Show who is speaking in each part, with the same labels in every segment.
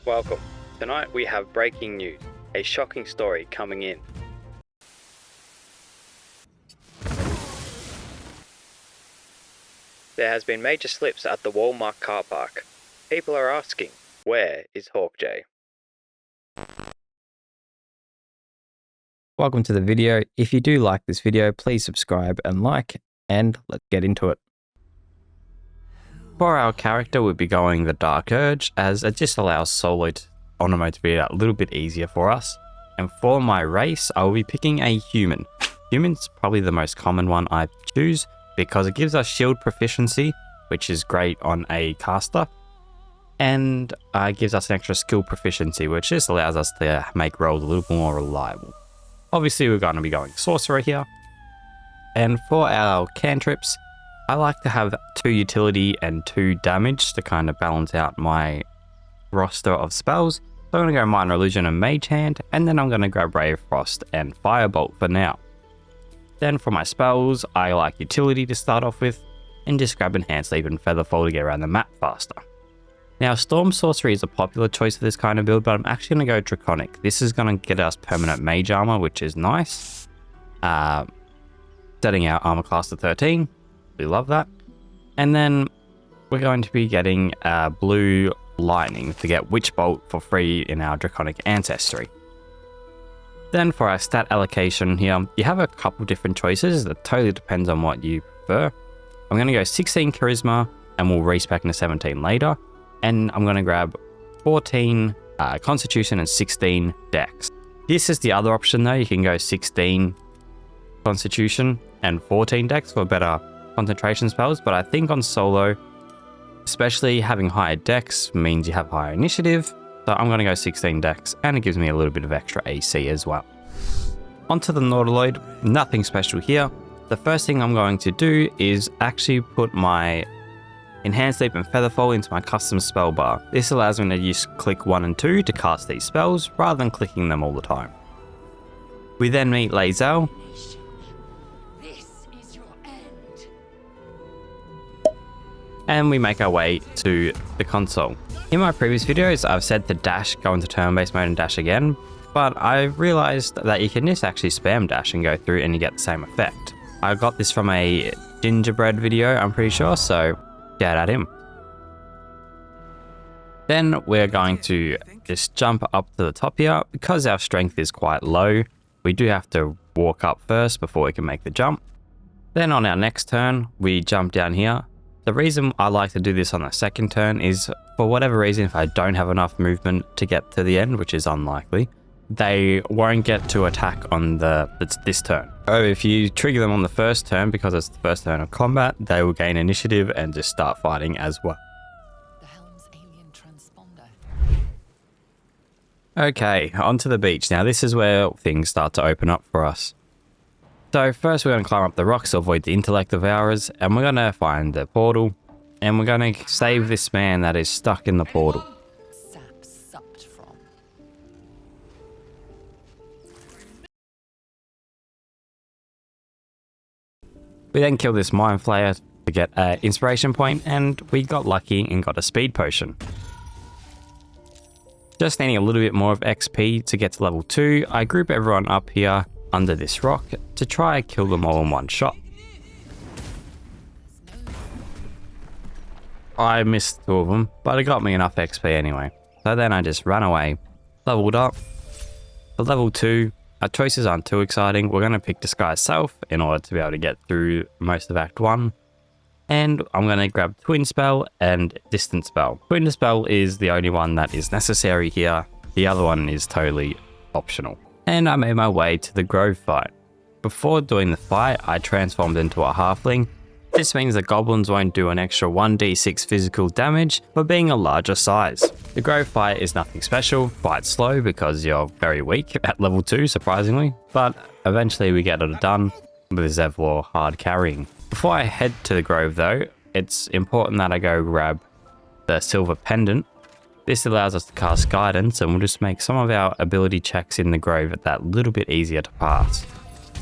Speaker 1: Welcome. Tonight we have breaking news, a shocking story coming in. There has been major slips at the Walmart car park. People are asking, where is Hawkjay?
Speaker 2: Welcome to the video. If you do like this video, please subscribe and like, and let's get into it. For our character, we'll be going the Dark Urge, as it just allows solo honor mode to be a little bit easier for us. And for my race, I will be picking a human. Human's probably the most common one I choose, because it gives us shield proficiency, which is great on a caster, and gives us an extra skill proficiency, which just allows us to make rolls a little more reliable. Obviously, we're going to be going Sorcerer here. And for our cantrips, I like to have 2 utility and 2 damage to kind of balance out my roster of spells. So I'm going to go Minor Illusion and Mage Hand, and then I'm going to grab Brave Frost and Firebolt for now. Then for my spells, I like utility to start off with, and just grab Enhanced Leap and Featherfall to get around the map faster. Now, Storm Sorcery is a popular choice for this kind of build, but I'm actually going to go Draconic. This is going to get us permanent Mage Armor, which is nice. Setting our Armor class to 13. We love that. And then we're going to be getting Blue Lightning to get Witch Bolt for free in our Draconic Ancestry. Then for our stat allocation here, you have a couple different choices. That totally depends on what you prefer. I'm going to go 16 Charisma, and we'll respec into 17 later. And I'm going to grab 14 Constitution and 16 Dex. This is the other option though. You can go 16 Constitution and 14 Dex for better concentration spells, but I think on solo, especially having higher Dex means you have higher initiative. So I'm going to go 16 Dex, and it gives me a little bit of extra AC as well. Onto the Nautiloid, nothing special here. The first thing I'm going to do is actually put my Enhanced Leap and Featherfall into my custom spell bar. This allows me to use click 1 and 2 to cast these spells, rather than clicking them all the time. We then meet Lae'zel. And we make our way to the console. In my previous videos, I've said to dash, go into turn-based mode and dash again, but I realized that you can just actually spam dash and go through and you get the same effect. I got this from a gingerbread video, I'm pretty sure, so shout at him. Then we're going to just jump up to the top here. Because our strength is quite low, we do have to walk up first before we can make the jump. Then on our next turn, we jump down here. The reason I like to do this on the second turn is, for whatever reason, if I don't have enough movement to get to the end, which is unlikely, they won't get to attack on this turn. So if you trigger them on the first turn, because it's the first turn of combat, they will gain initiative and just start fighting as well.
Speaker 3: The helm's alien transponder.
Speaker 2: Okay, onto the beach. Now this is where things start to open up for us. So first we're going to climb up the rocks to avoid the intellect devourers, and we're going to find the portal, and we're going to save this man that is stuck in the portal.
Speaker 3: Sap sucked from.
Speaker 2: We then kill this Mind Flayer to get an inspiration point, and we got lucky and got a speed potion. Just needing a little bit more of XP to get to level 2, I group everyone up here under this rock to try and kill them all in one shot. I missed 2 of them, but it got me enough XP anyway. So then I just ran away, leveled up. For level 2, our choices aren't too exciting. We're going to pick Disguise Self in order to be able to get through most of Act 1. And I'm going to grab Twin Spell and Distant Spell. Twin Spell is the only one that is necessary here. The other one is totally optional. And I made my way to the Grove fight. Before doing the fight, I transformed into a halfling. This means the goblins won't do an extra 1d6 physical damage for being a larger size. The Grove fight is nothing special, quite slow because you're very weak at level 2 surprisingly, but eventually we get it done with Zevlor hard carrying. Before I head to the Grove though, it's important that I go grab the Silver Pendant. This allows us to cast Guidance, and we'll just make some of our ability checks in the Grove that little bit easier to pass.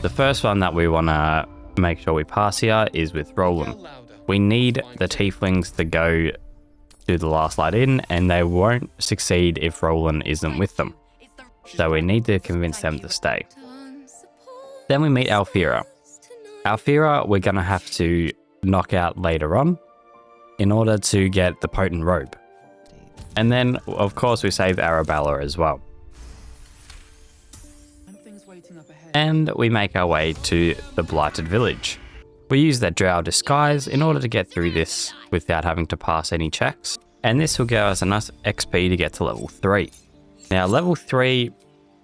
Speaker 2: The first one that we want to make sure we pass here is with Roland. We need the tieflings to go do the last light in, and they won't succeed if Roland isn't with them. So we need to convince them to stay. Then we meet Alfira. Alfira we're going to have to knock out later on in order to get the potent robe. And then, of course, we save Arabella as well. And we make our way to the Blighted Village. We use that Drow disguise in order to get through this without having to pass any checks. And this will give us enough XP to get to level 3. Now, level 3,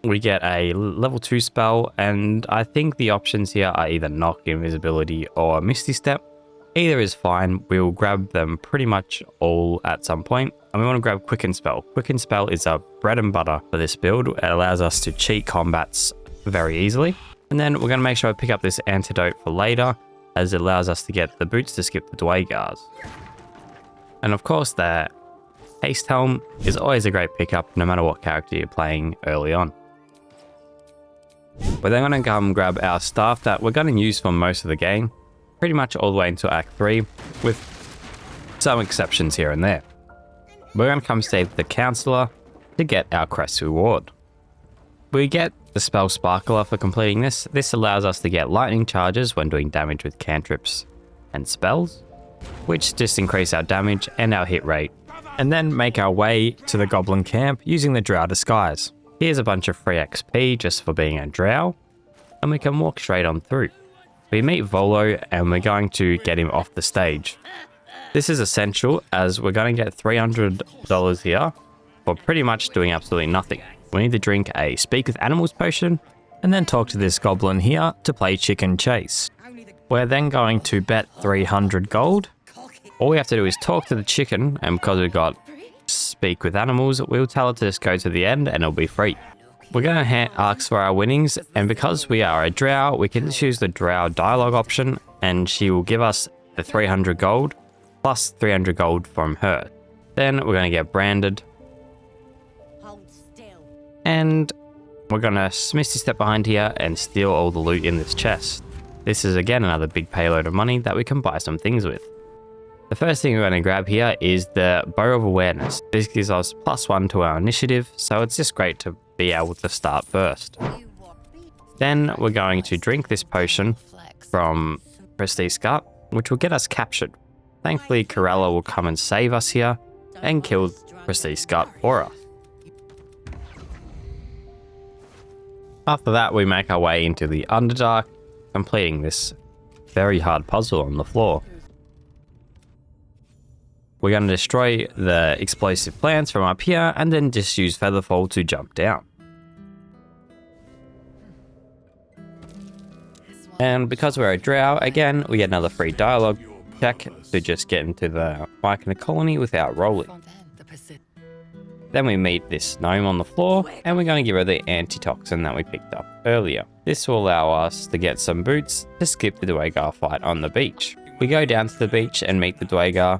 Speaker 2: we get a level 2 spell, and I think the options here are either Knock, Invisibility, or Misty Step. Either is fine. We'll grab them pretty much all at some point. And we want to grab Quicken Spell. Quicken Spell is a bread and butter for this build. It allows us to cheat combats very easily. And then we're going to make sure I pick up this antidote for later, as it allows us to get the boots to skip the Dwaegars. And of course, the Haste Helm is always a great pickup, no matter what character you're playing early on. We're then going to come grab our staff that we're going to use for most of the game, pretty much all the way into Act 3, with some exceptions here and there. We're going to come save the Counselor to get our crest reward. We get the spell Sparkler for completing this. This allows us to get lightning charges when doing damage with cantrips and spells, which just increase our damage and our hit rate. And then make our way to the Goblin camp using the Drow disguise. Here's a bunch of free XP just for being a Drow, and we can walk straight on through. We meet Volo and we're going to get him off the stage. This is essential as we're going to get $300 here for pretty much doing absolutely nothing. We need to drink a Speak with Animals potion and then talk to this Goblin here to play Chicken Chase. We're then going to bet 300 gold. All we have to do is talk to the chicken, and because we've got Speak with Animals, we'll tell it to just go to the end and it'll be free. We're going to ask for our winnings, and because we are a Drow, we can just use the Drow dialogue option, and she will give us the 300 gold plus 300 gold from her. Then we're going to get branded, and we're going to Misty Step behind here and steal all the loot in this chest. This is again another big payload of money that we can buy some things with. The first thing we're going to grab here is the Bow of Awareness. This gives us +1 to our initiative, so it's just great to be able to start first. Then we're going to drink this potion from Prestige Scut, which will get us captured. Thankfully, Corella will come and save us here and kill Prestige Scut for us. After that, we make our way into the Underdark, completing this very hard puzzle on the floor. We're going to destroy the explosive plants from up here and then just use Featherfall to jump down. And because we're a Drow, again, we get another free dialogue check to just get into the Myconid colony without rolling. Then we meet this gnome on the floor, and we're going to give her the antitoxin that we picked up earlier. This will allow us to get some boots to skip the Dwaegar fight on the beach. We go down to the beach and meet the Dwaegar,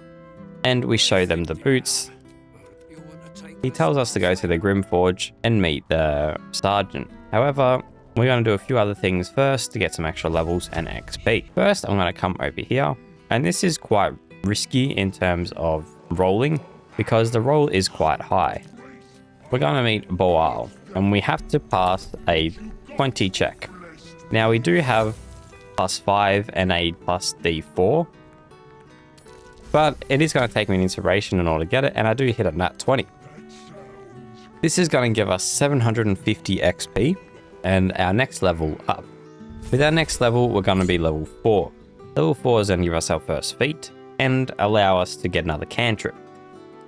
Speaker 2: and we show them the boots. He tells us to go to the Grymforge and meet the sergeant. However, we're going to do a few other things first to get some extra levels and XP. First, I'm going to come over here, and this is quite risky in terms of rolling, because the roll is quite high. We're going to meet Boal, and we have to pass a 20 check. Now we do have +5 and a +D4, but it is going to take me an inspiration in order to get it, and I do hit a nat 20. This is going to give us 750 XP and our next level up. With our next level, we're going to be level 4. Level 4 is going to give us our first feat and allow us to get another cantrip.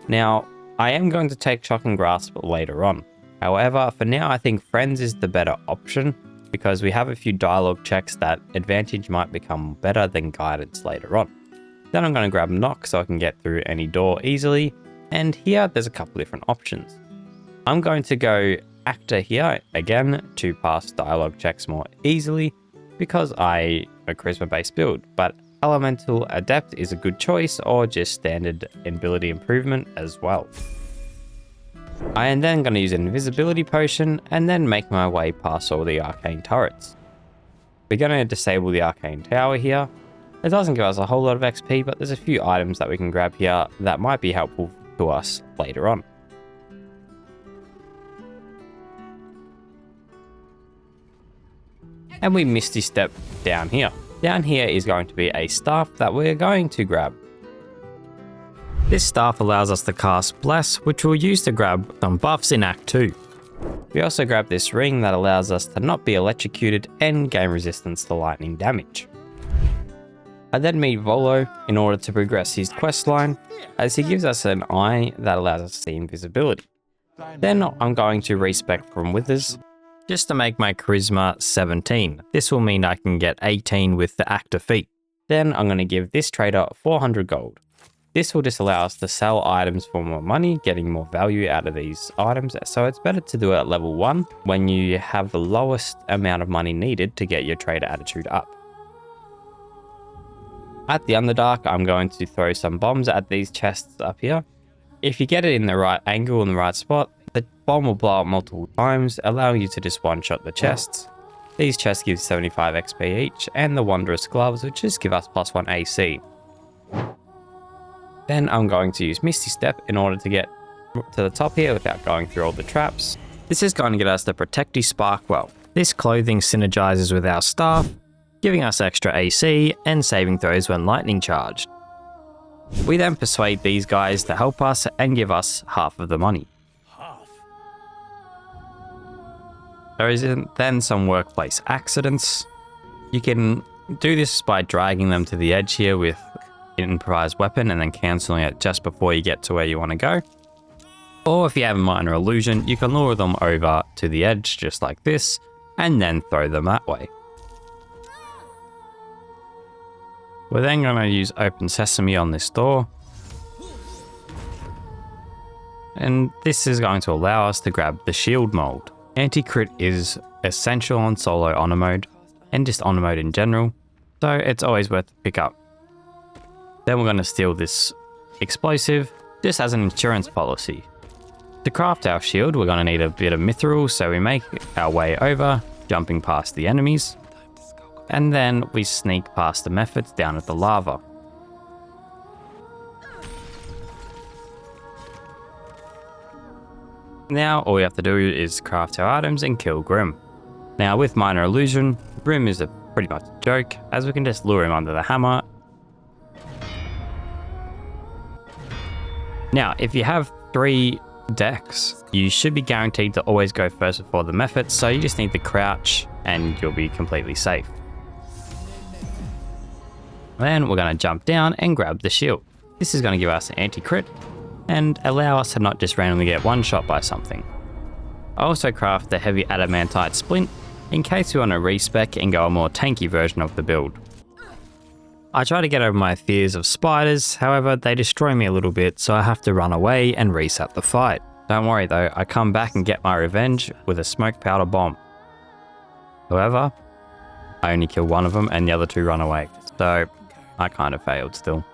Speaker 2: Now, I am going to take Shocking Grasp later on. However, for now, I think Friends is the better option because we have a few dialogue checks that Advantage might become better than Guidance later on. Then I'm going to grab Knock so I can get through any door easily. And here, there's a couple different options. I'm going to go Actor here again to pass dialogue checks more easily because I am a charisma-based build, but Elemental Adept is a good choice, or just standard ability improvement as well. I am then going to use an invisibility potion and then make my way past all the arcane turrets. We're going to disable the arcane tower here. It doesn't give us a whole lot of XP, but there's a few items that we can grab here that might be helpful to us later on. And we Misty Step down here. Down here is going to be a staff that we're going to grab. This staff allows us to cast Bless, which we'll use to grab some buffs in Act 2. We also grab this ring that allows us to not be electrocuted and gain resistance to lightning damage. I then meet Volo in order to progress his questline, as he gives us an eye that allows us to see invisibility. Then I'm going to respec from Withers, just to make my charisma 17. This will mean I can get 18 with the active feat. Then I'm going to give this trader 400 gold. This will just allow us to sell items for more money, getting more value out of these items, so it's better to do it at level 1 when you have the lowest amount of money needed to get your trader attitude up. At the Underdark, I'm going to throw some bombs at these chests up here. If you get it in the right angle in the right spot, the bomb will blow up multiple times, allowing you to just one-shot the chests. These chests give 75 XP each, and the Wondrous Gloves, which just give us +1 AC. Then I'm going to use Misty Step in order to get to the top here without going through all the traps. This is going to get us the Protecty Sparkwell. This clothing synergizes with our staff, giving us extra AC and saving throws when lightning charged. We then persuade these guys to help us and give us half of the money. There is then some workplace accidents. You can do this by dragging them to the edge here with improvised weapon and then cancelling it just before you get to where you want to go. Or if you have a minor illusion, you can lure them over to the edge just like this and then throw them that way. We're then going to use Open Sesame on this door. And this is going to allow us to grab the shield mold. Anti-crit is essential on solo honor mode and just honor mode in general, so it's always worth to pick up. Then we're going to steal this explosive just as an insurance policy. To craft our shield, we're going to need a bit of mithril, so we make our way over, jumping past the enemies, and then we sneak past the methods down at the lava. Now all we have to do is craft our items and kill Grym. Now with minor illusion, Grym is pretty much a joke, as we can just lure him under the hammer. Now if you have 3 decks, you should be guaranteed to always go first before the methods, so you just need to crouch and you'll be completely safe. Then we're going to jump down and grab the shield. This is going to give us an anti-crit and allow us to not just randomly get one shot by something. I also craft the heavy adamantite splint in case we want to respec and go a more tanky version of the build. I try to get over my fears of spiders, however they destroy me a little bit, so I have to run away and reset the fight. Don't worry though, I come back and get my revenge with a smoke powder bomb. However, I only kill one of them and the other 2 run away, so I kind of failed still.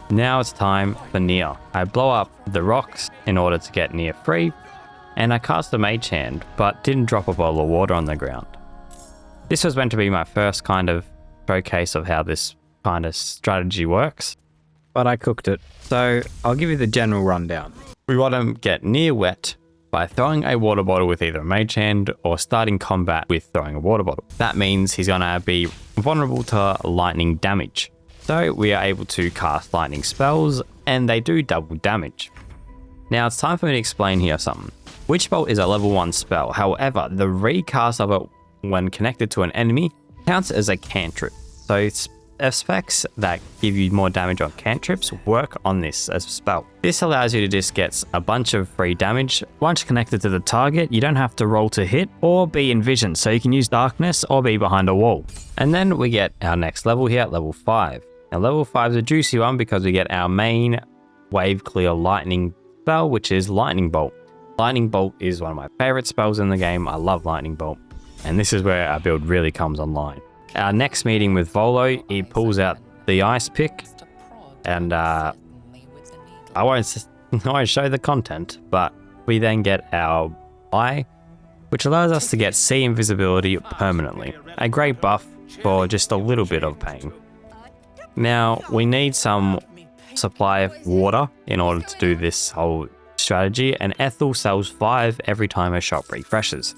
Speaker 2: Now it's time for Near. I blow up the rocks in order to get Near free, and I cast a mage hand, but didn't drop a bottle of water on the ground. This was meant to be my first kind of showcase of how this kind of strategy works, but I cooked it. So I'll give you the general rundown. We want to get Near wet by throwing a water bottle with either a mage hand or starting combat with throwing a water bottle. That means he's going to be vulnerable to lightning damage. So we are able to cast lightning spells and they do double damage. Now it's time for me to explain here something. Witch Bolt is a level 1 spell, however the recast of it when connected to an enemy counts as a cantrip. So effects that give you more damage on cantrips work on this as a spell. This allows you to just get a bunch of free damage. Once connected to the target, you don't have to roll to hit or be in vision, so you can use darkness or be behind a wall. And then we get our next level here at level 5. Now level 5 is a juicy one because we get our main wave clear lightning spell, which is Lightning Bolt. Lightning Bolt is one of my favorite spells in the game. I love Lightning Bolt, and this is where our build really comes online. Our next meeting with Volo, he pulls out the ice pick, and I won't show the content, but we then get our eye, which allows us to get sea invisibility permanently. A great buff for just a little bit of pain. Now we need some supply of water in order to do this whole strategy, and Ethel sells 5 every time her shop refreshes.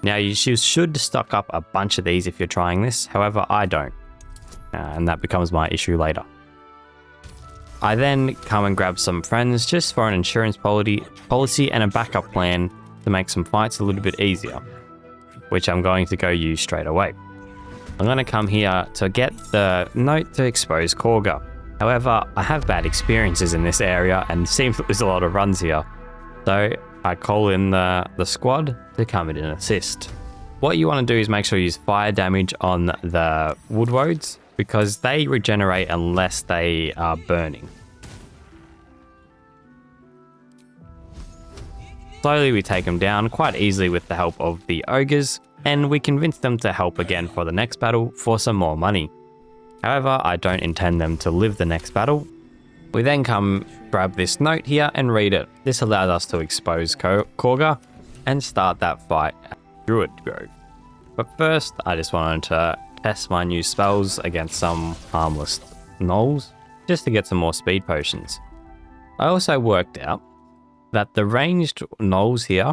Speaker 2: Now you should stock up a bunch of these if you're trying this, however I don't, and that becomes my issue later. I then come and grab some friends just for an insurance policy and a backup plan to make some fights a little bit easier, which I'm going to go use straight away. I'm going to come here to get the note to expose Kagha. However, I have bad experiences in this area and seems there's a lot of runs here, so I call in the squad to come in and assist. What you want to do is make sure you use fire damage on the wood woads because they regenerate unless they are burning. Slowly we take them down quite easily with the help of the ogres, and we convince them to help again for the next battle for some more money. However, I don't intend them to live the next battle. We then come grab this note here and read it. This allows us to expose Kagha and start that fight at Druid Grove. But first, I just wanted to test my new spells against some harmless gnolls, just to get some more speed potions. I also worked out that the ranged gnolls here,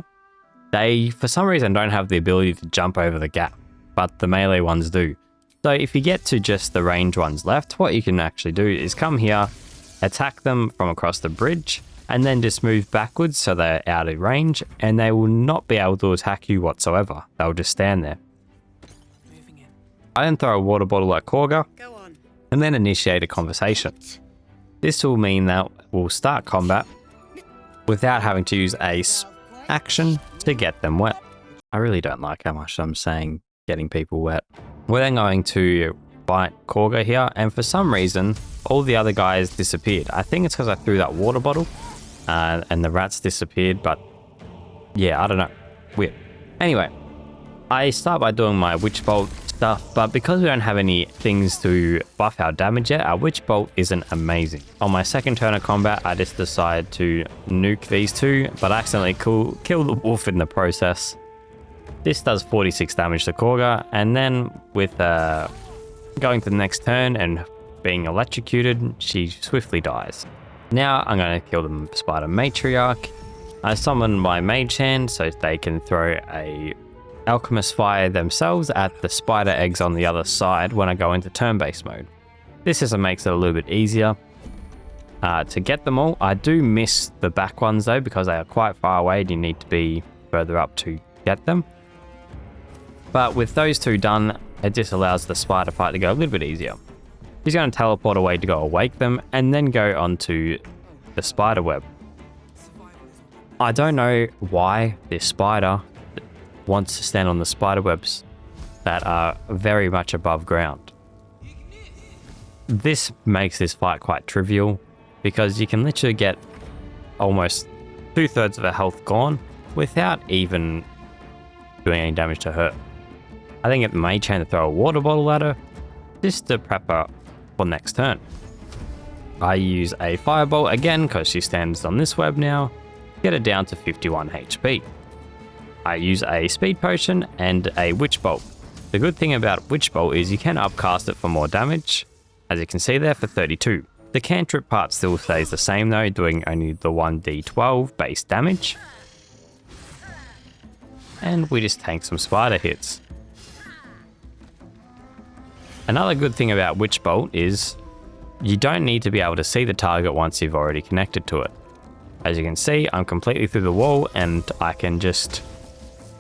Speaker 2: they for some reason don't have the ability to jump over the gap, but the melee ones do. So if you get to just the ranged ones left, what you can actually do is come here, attack them from across the bridge, and then just move backwards so they're out of range, and they will not be able to attack you whatsoever. They'll just stand there. I then throw a water bottle at Kagha, and then initiate a conversation. This will mean that we'll start combat without having to use a action to get them wet. I really don't like how much I'm saying getting people wet. We're then going to fight Kagha here, and for some reason, all the other guys disappeared. I think it's because I threw that water bottle, and the rats disappeared, but yeah, I don't know. Weird. Anyway, I start by doing my Witch Bolt stuff, but because we don't have any things to buff our damage yet, our Witch Bolt isn't amazing. On my second turn of combat, I just decide to nuke these two, but I accidentally kill the wolf in the process. This does 46 damage to Kagha, and then with going to the next turn and being electrocuted, she swiftly dies. Now I'm going to kill the spider matriarch. I summon my mage hand so they can throw a alchemist fire themselves at the spider eggs on the other side when I go into turn-based mode. This just makes it a little bit easier to get them all. I do miss the back ones though because they are quite far away and you need to be further up to get them. But with those two done, it just allows the spider fight to go a little bit easier. She's going to teleport away to go awake them and then go onto the spider web. I don't know why this spider wants to stand on the spider webs that are very much above ground. This makes this fight quite trivial because you can literally get almost 2/3 of her health gone without even doing any damage to her. I think it may chance to throw a water bottle at her just to prep her for next turn. I use a firebolt again because she stands on this web now, get her down to 51 HP. I use a speed potion and a witch bolt. The good thing about witch bolt is you can upcast it for more damage, as you can see there for 32. The cantrip part still stays the same though, doing only the 1d12 base damage. And we just tank some spider hits. Another good thing about Witch Bolt is you don't need to be able to see the target once you've already connected to it. As you can see, I'm completely through the wall and I can just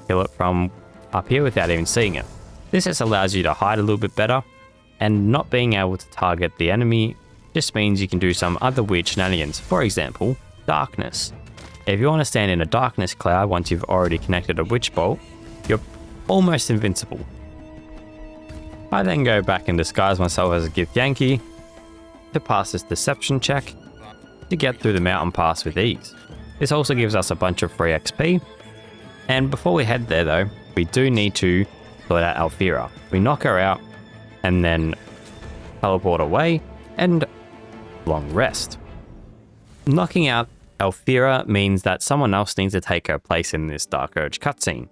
Speaker 2: kill it from up here without even seeing it. This just allows you to hide a little bit better, and not being able to target the enemy just means you can do some other weird shenanigans. For example, darkness. If you want to stand in a darkness cloud once you've already connected a Witch Bolt, you're almost invincible. I then go back and disguise myself as a gift Yankee to pass this deception check to get through the mountain pass with ease. This also gives us a bunch of free XP. And before we head there though, we do need to sort out Alfira. We knock her out and then teleport away and long rest. Knocking out Alfira means that someone else needs to take her place in this Dark Urge cutscene.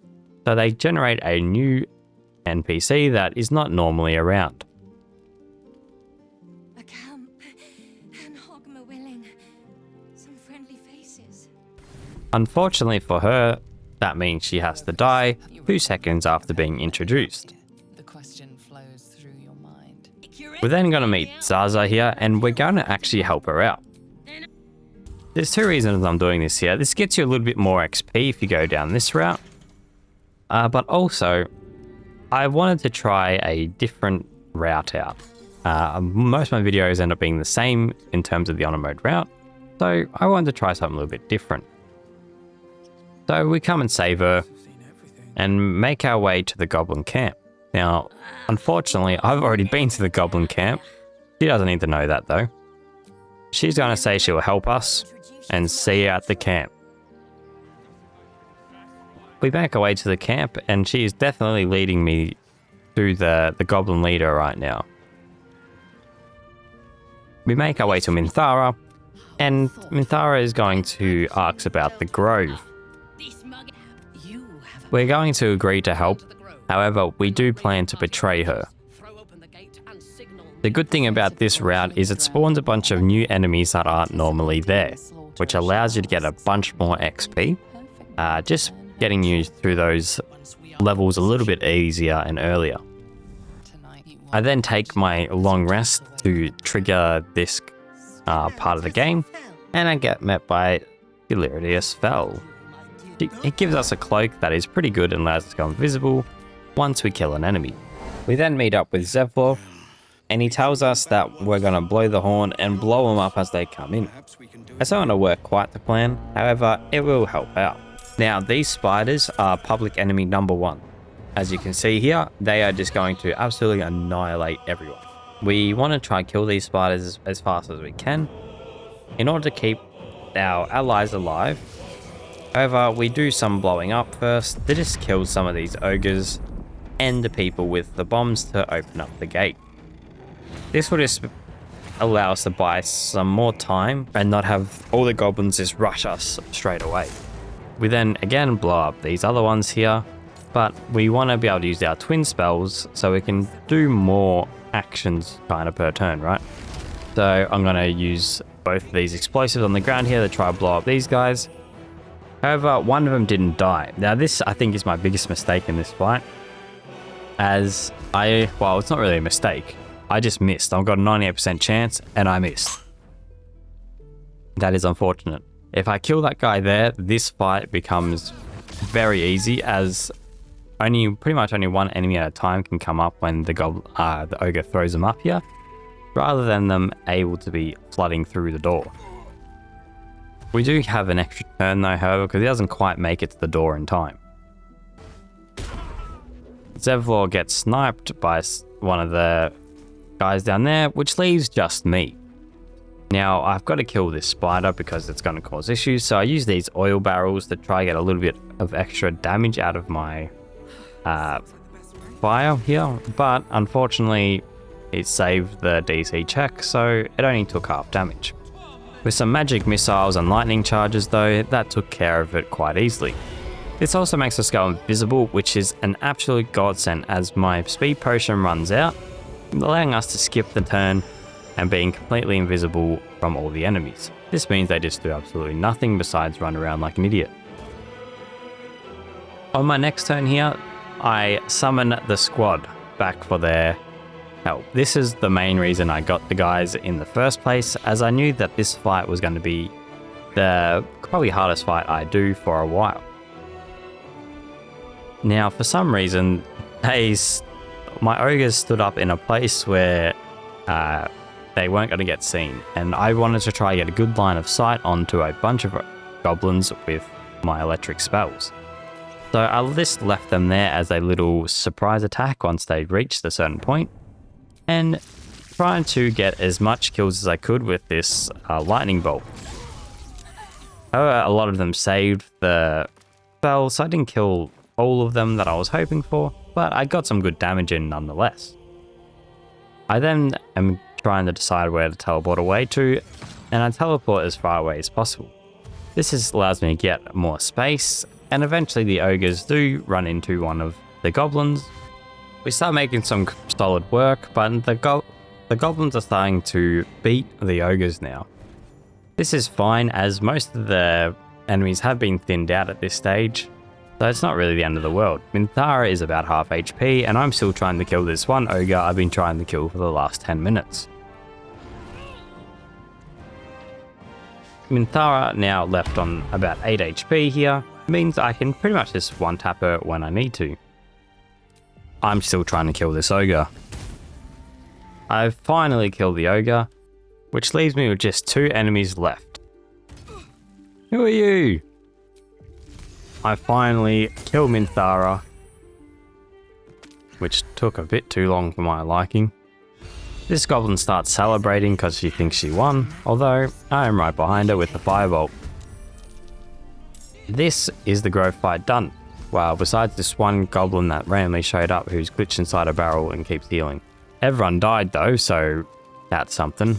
Speaker 2: So they generate a new NPC that is not normally around.
Speaker 4: A camp in Hogma
Speaker 2: Unfortunately for her, that means she has to die 2 seconds after being introduced.
Speaker 3: The question flows through your mind.
Speaker 2: We're then going to meet Zaza here, and we're going to actually help her out. There's 2 reasons I'm doing this here. This gets you a little bit more XP if you go down this route. But also, I wanted to try a different route out. Most of my videos end up being the same in terms of the honor mode route, so I wanted to try something a little bit different. So we come and save her and make our way to the Goblin camp. Now, unfortunately, I've already been to the Goblin camp. She doesn't need to know that though. She's going to say she will help us and see you at the camp. We make our way to the camp, and she is definitely leading me to the Goblin leader right now. We make our way to Minthara, and Minthara is going to ask about the grove. We're going to agree to help, however, we do plan to betray her. The good thing about this route is it spawns a bunch of new enemies that aren't normally there, which allows you to get a bunch more XP, just getting you through those levels a little bit easier and earlier. I then take my long rest to trigger this part of the game, and I get met by Hilarious Fell. It gives us a cloak that is pretty good and allows us to go invisible once we kill an enemy. We then meet up with Zevlor, and he tells us that we're going to blow the horn and blow them up as they come in. It's not going to work quite to plan, however, it will help out. Now, these spiders are public enemy number 1. As you can see here, they are just going to absolutely annihilate everyone. We want to try and kill these spiders as fast as we can in order to keep our allies alive. However, we do some blowing up first to just kill some of these ogres and the people with the bombs to open up the gate. This will just allow us to buy some more time and not have all the goblins just rush us straight away. We then again blow up these other ones here, but we want to be able to use our twin spells so we can do more actions kind of per turn, right? So I'm going to use both of these explosives on the ground here to try to blow up these guys. However, one of them didn't die. Now this, I think, is my biggest mistake in this fight. Well, it's not really a mistake. I just missed. I've got a 98% chance and I missed. That is unfortunate. If I kill that guy there, this fight becomes very easy, as pretty much only one enemy at a time can come up when the ogre throws them up here, rather than them able to be flooding through the door. We do have an extra turn though, however, because he doesn't quite make it to the door in time. Zevlor gets sniped by one of the guys down there, which leaves just me. Now, I've got to kill this spider because it's going to cause issues, so I use these oil barrels to try to get a little bit of extra damage out of my fire here, but unfortunately it saved the DC check, so it only took half damage. With some magic missiles and lightning charges though, that took care of it quite easily. This also makes us go invisible, which is an absolute godsend as my speed potion runs out, allowing us to skip the turn and being completely invisible from all the enemies. This means they just do absolutely nothing besides run around like an idiot. On my next turn here, I summon the squad back for their help. This is the main reason I got the guys in the first place, as I knew that this fight was going to be the probably hardest fight I do for a while. Now, for some reason, my ogres stood up in a place where they weren't going to get seen, and I wanted to try to get a good line of sight onto a bunch of goblins with my electric spells. So I just left them there as a little surprise attack once they reached a certain point, and trying to get as much kills as I could with this lightning bolt. However, a lot of them saved the spell, so I didn't kill all of them that I was hoping for, but I got some good damage in nonetheless. I then am trying to decide where to teleport away to, and I teleport as far away as possible. This allows me to get more space, and eventually the ogres do run into one of the goblins. We start making some solid work, but the goblins are starting to beat the ogres now. This is fine, as most of the enemies have been thinned out at this stage, so it's not really the end of the world. Minthara is about half HP, and I'm still trying to kill this one ogre I've been trying to kill for the last 10 minutes. Minthara, now left on about 8 HP here, means I can pretty much just one-tap her when I need to. I'm still trying to kill this ogre. I've finally killed the ogre, which leaves me with just 2 enemies left. Who are you? I finally killed Minthara, which took a bit too long for my liking. This goblin starts celebrating because she thinks she won, although I am right behind her with the firebolt. This is the grove fight done. Well, besides this one goblin that randomly showed up who's glitched inside a barrel and keeps healing. Everyone died though, so that's something.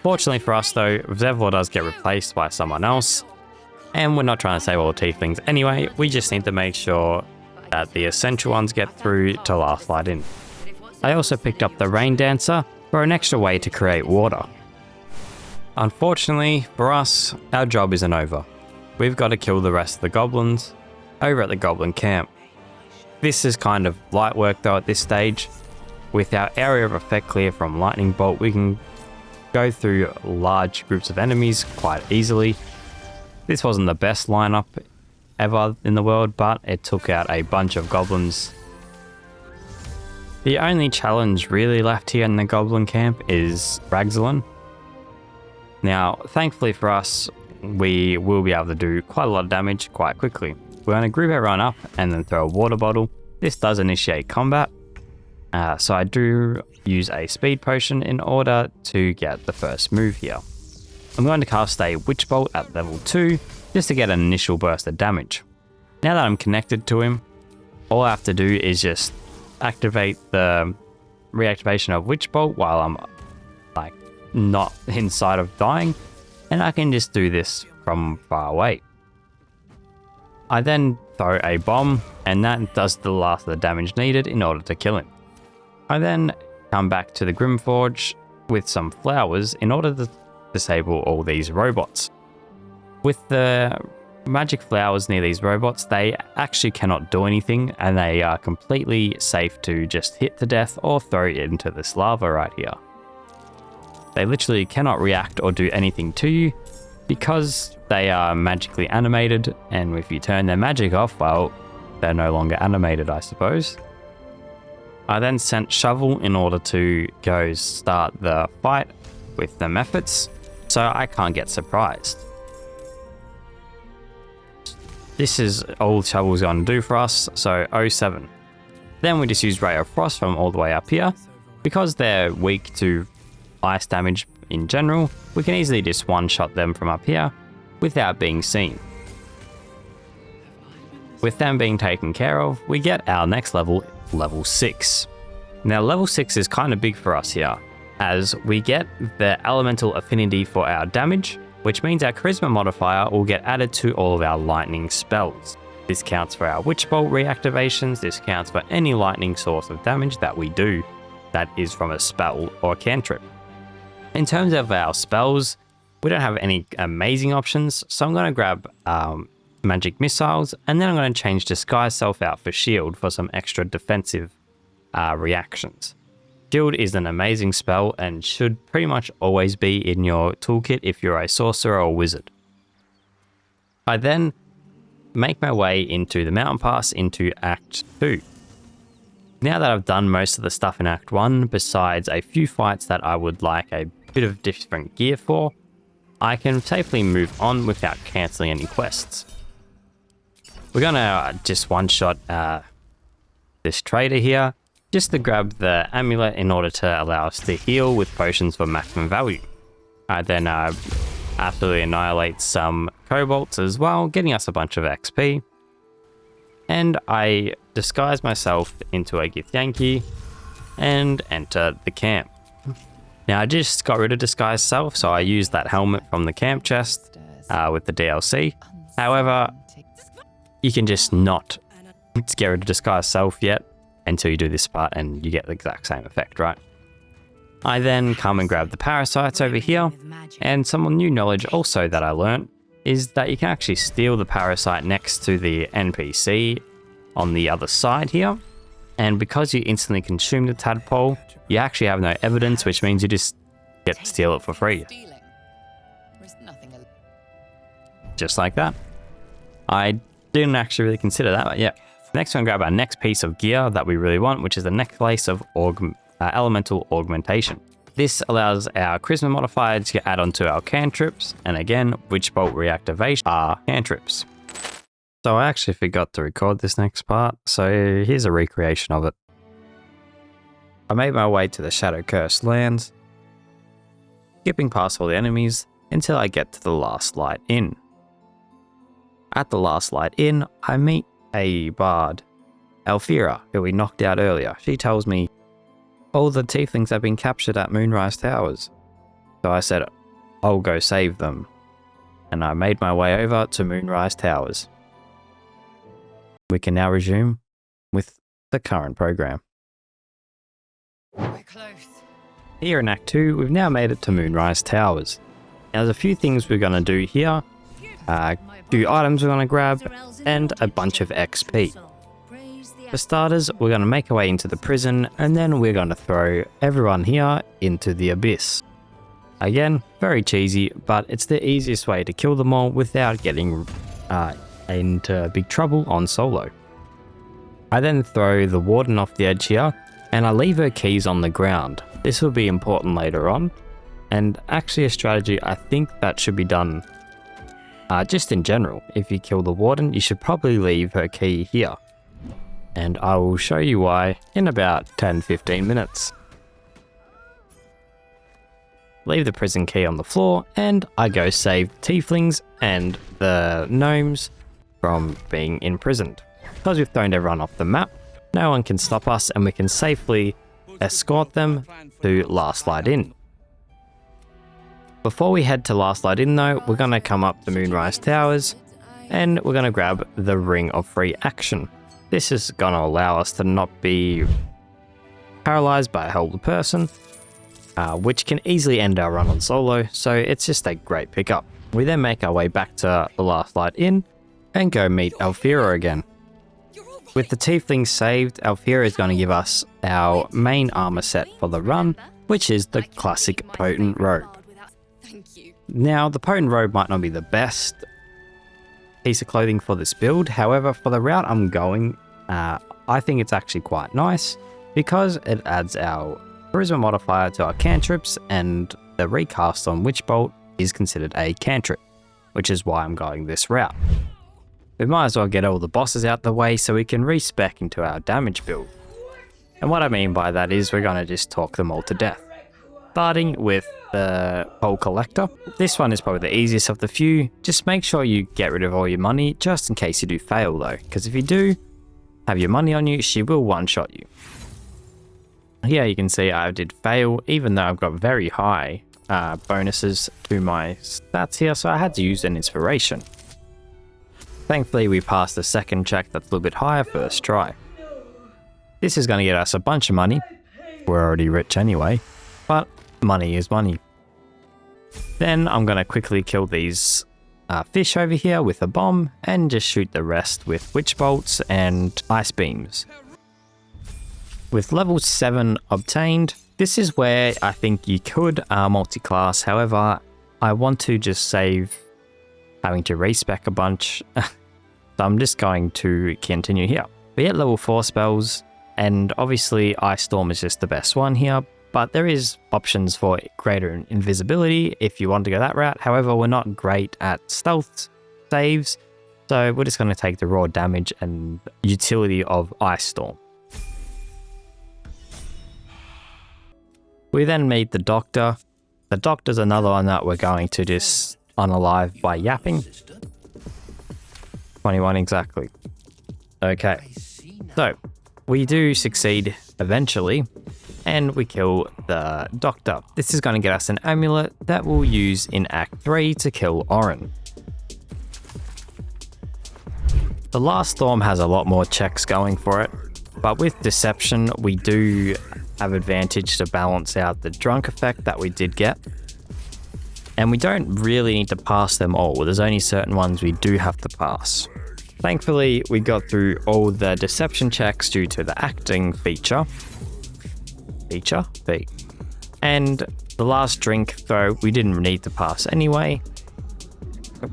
Speaker 2: Fortunately for us though, Zevlor does get replaced by someone else, and we're not trying to save all the tieflings anyway, we just need to make sure that the essential ones get through to last light in. I also picked up the Rain Dancer for an extra way to create water. Unfortunately for us, our job isn't over. We've got to kill the rest of the goblins over at the goblin camp. This is kind of light work though at this stage. With our area of effect clear from lightning bolt, we can go through large groups of enemies quite easily. This wasn't the best lineup ever in the world, but it took out a bunch of goblins. The only challenge really left here in the goblin camp is Ragzalin. Now, thankfully for us, we will be able to do quite a lot of damage quite quickly. We're going to group everyone up and then throw a water bottle. This does initiate combat, so I do use a speed potion in order to get the first move here. I'm going to cast a Witch Bolt at level 2 just to get an initial burst of damage. Now that I'm connected to him, all I have to do is just activate the reactivation of Witch Bolt while I'm like not inside of dying, and I can just do this from far away. I then throw a bomb, and that does the last of the damage needed in order to kill him. I then come back to the Grymforge with some flowers in order to disable all these robots. With the magic flowers near these robots, they actually cannot do anything, and they are completely safe to just hit to death or throw it into this lava right here. They literally cannot react or do anything to you because they are magically animated, and if you turn their magic off, well, they're no longer animated, I suppose. I then sent Shovel in order to go start the fight with the methods, so I can't get surprised. This is all Shovel's going to do for us, so 07. Then we just use Ray of Frost from all the way up here. Because they're weak to ice damage in general, we can easily just one-shot them from up here without being seen. With them being taken care of, we get our next level, level 6. Now level 6 is kind of big for us here, as we get the elemental affinity for our damage, which means our charisma modifier will get added to all of our lightning spells. This counts for our Witch Bolt reactivations, this counts for any lightning source of damage that we do that is from a spell or a cantrip. In terms of our spells, we don't have any amazing options, so I'm going to grab magic missiles, and then I'm going to change Disguise Self out for Shield for some extra defensive reactions. Shield is an amazing spell and should pretty much always be in your toolkit if you're a sorcerer or wizard. I then make my way into the mountain pass into Act 2. Now that I've done most of the stuff in Act 1, besides a few fights that I would like a bit of different gear for, I can safely move on without cancelling any quests. We're gonna just one-shot this trader here, just to grab the amulet in order to allow us to heal with potions for maximum value. I then absolutely annihilate some kobolds as well, getting us a bunch of XP. And I disguise myself into a Githyanki and enter the camp. Now I just got rid of Disguise Self, so I used that helmet from the camp chest with the DLC. However, you can just not get rid of Disguise Self yet until you do this part and you get the exact same effect, right? I then come and grab the parasites over here, and some new knowledge also that I learnt is that you can actually steal the parasite next to the NPC on the other side here. And because you instantly consume the tadpole, you actually have no evidence, which means you just get to steal it for free. Just like that. I didn't actually really consider that, but yeah. Next, we're going to grab our next piece of gear that we really want, which is the necklace of elemental augmentation. This allows our charisma modifier to get add on to our cantrips, and again, witch bolt reactivation are cantrips. So I actually forgot to record this next part, so here's a recreation of it. I made my way to the Shadow Cursed lands, skipping past all the enemies until I get to the Last Light Inn. At the Last Light Inn, I meet a bard, Alfira, who we knocked out earlier. She tells me all the tieflings have been captured at Moonrise Towers. So I said, I'll go save them. And I made my way over to Moonrise Towers. We can now resume with the current program.
Speaker 3: We're close.
Speaker 2: Here in Act 2, we've now made it to Moonrise Towers. Now there's a few things we're going to do here. Few items we're going to grab, and a bunch of XP. For starters, we're going to make our way into the prison, and then we're going to throw everyone here into the abyss. Again, very cheesy, but it's the easiest way to kill them all without getting into big trouble on solo. I then throw the warden off the edge here, and I leave her keys on the ground. This will be important later on, and actually a strategy I think that should be done just in general. If you kill the warden, you should probably leave her key here. And I will show you why in about 10-15 minutes. Leave the prison key on the floor, and I go save tieflings and the gnomes from being imprisoned. Because we've thrown everyone off the map, no one can stop us, and we can safely escort them to Last Light Inn. Before we head to Last Light Inn though, we're going to come up to Moonrise Towers, and we're going to grab the Ring of Free Action. This is going to allow us to not be paralyzed by a held person, which can easily end our run on solo, so it's just a great pickup. We then make our way back to the Last Light Inn and go meet Alfira again. With the tieflings saved, Alfira is going to give us our main armor set for the run, which is the classic Potent Robe. Now, the Potent Robe might not be the best piece of clothing for this build, however, for the route I'm going, I think it's actually quite nice because it adds our charisma modifier to our cantrips, and the recast on Witch Bolt is considered a cantrip, which is why I'm going this route. We might as well get all the bosses out the way so we can respec into our damage build. And what I mean by that is we're going to just talk them all to death. Starting with the Bowl Collector. This one is probably the easiest of the few. Just make sure you get rid of all your money just in case you do fail though, because if you do have your money on you, she will one-shot you. Here you can see I did fail, even though I've got very high bonuses to my stats here, so I had to use an inspiration. Thankfully we passed the second check that's a little bit higher first try. This is going to get us a bunch of money. We're already rich anyway, but money is money. Then I'm going to quickly kill these fish over here with a bomb and just shoot the rest with witch bolts and ice beams. With level 7 obtained, this is where I think you could multi-class, however I want to just save having to respec a bunch, so I'm just going to continue here. We get level 4 spells, and obviously Ice Storm is just the best one here, but there is options for greater invisibility if you want to go that route. However, we're not great at stealth saves, so we're just going to take the raw damage and utility of Ice Storm. We then meet the Doctor. The Doctor's another one that we're going to just unalive by yapping. 21 exactly. Okay, so we do succeed eventually, and we kill the Doctor. This is going to get us an amulet that we'll use in Act 3 to kill Orin. The last storm has a lot more checks going for it, but with Deception we do have advantage to balance out the drunk effect that we did get. And we don't really need to pass them all. There's only certain ones we do have to pass. Thankfully, we got through all the deception checks due to the acting feature. And the last drink, though, we didn't need to pass anyway,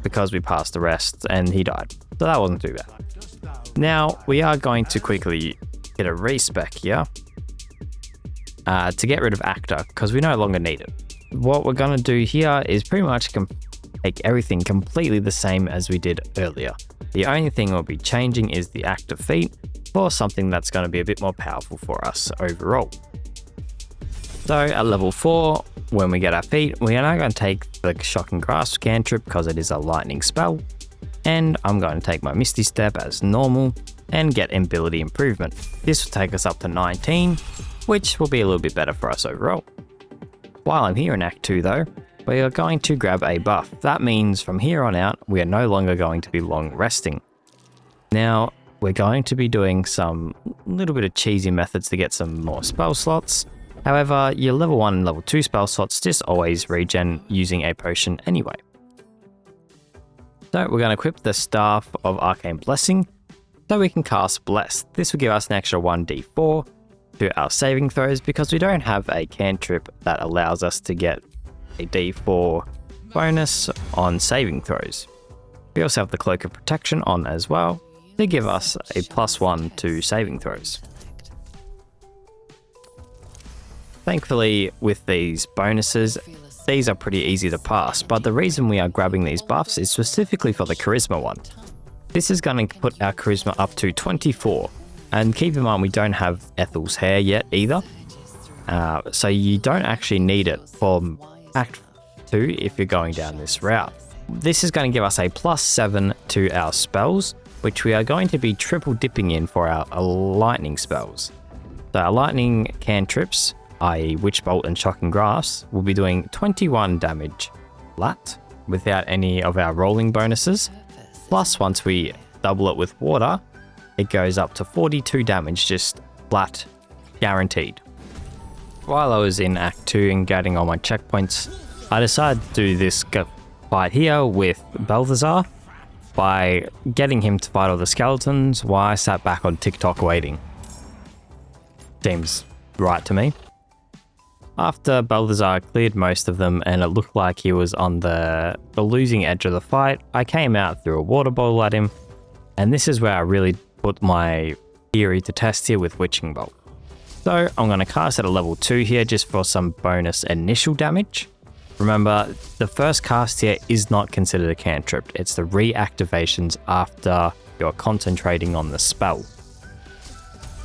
Speaker 2: because we passed the rest and he died. So that wasn't too bad. Now, we are going to quickly get a respec here to get rid of actor, because we no longer need it. What we're going to do here is pretty much make everything completely the same as we did earlier. The only thing we'll be changing is the active feat for something that's going to be a bit more powerful for us overall. So at level 4, when we get our feat, we are now going to take the Shocking Grasp cantrip because it is a lightning spell. And I'm going to take my Misty Step as normal and get ability improvement. This will take us up to 19, which will be a little bit better for us overall. While I'm here in Act 2 though, we are going to grab a buff. That means from here on out, we are no longer going to be long resting. Now, we're going to be doing some little bit of cheesy methods to get some more spell slots. However, your level 1 and level 2 spell slots just always regen using a potion anyway. So we're going to equip the Staff of Arcane Blessing so we can cast Bless. This will give us an extra 1d4 to our saving throws because we don't have a cantrip that allows us to get a d4 bonus on saving throws. We also have the Cloak of Protection on as well to give us a +1 to saving throws. Thankfully, with these bonuses, these are pretty easy to pass, but the reason we are grabbing these buffs is specifically for the Charisma one. This is going to put our Charisma up to 24, and keep in mind we don't have Ethel's hair yet either, so you don't actually need it for Act 2 if you're going down this route. This is going to give us a +7 to our spells, which we are going to be triple dipping in for our lightning spells. So our lightning cantrips, i.e. Witch Bolt and Shocking Grasp, will be doing 21 damage flat without any of our rolling bonuses. Plus, once we double it with water, it goes up to 42 damage just flat, guaranteed. While I was in Act 2 and getting all my checkpoints, I decided to do this fight here with Balthazar by getting him to fight all the skeletons while I sat back on TikTok waiting. Seems right to me. After Balthazar cleared most of them and it looked like he was on the losing edge of the fight, I came out, threw a water bottle at him, and this is where I really put my theory to test here with Witching Bolt. So I'm going to cast at a level 2 here just for some bonus initial damage. Remember, the first cast here is not considered a cantrip, it's the reactivations after you're concentrating on the spell.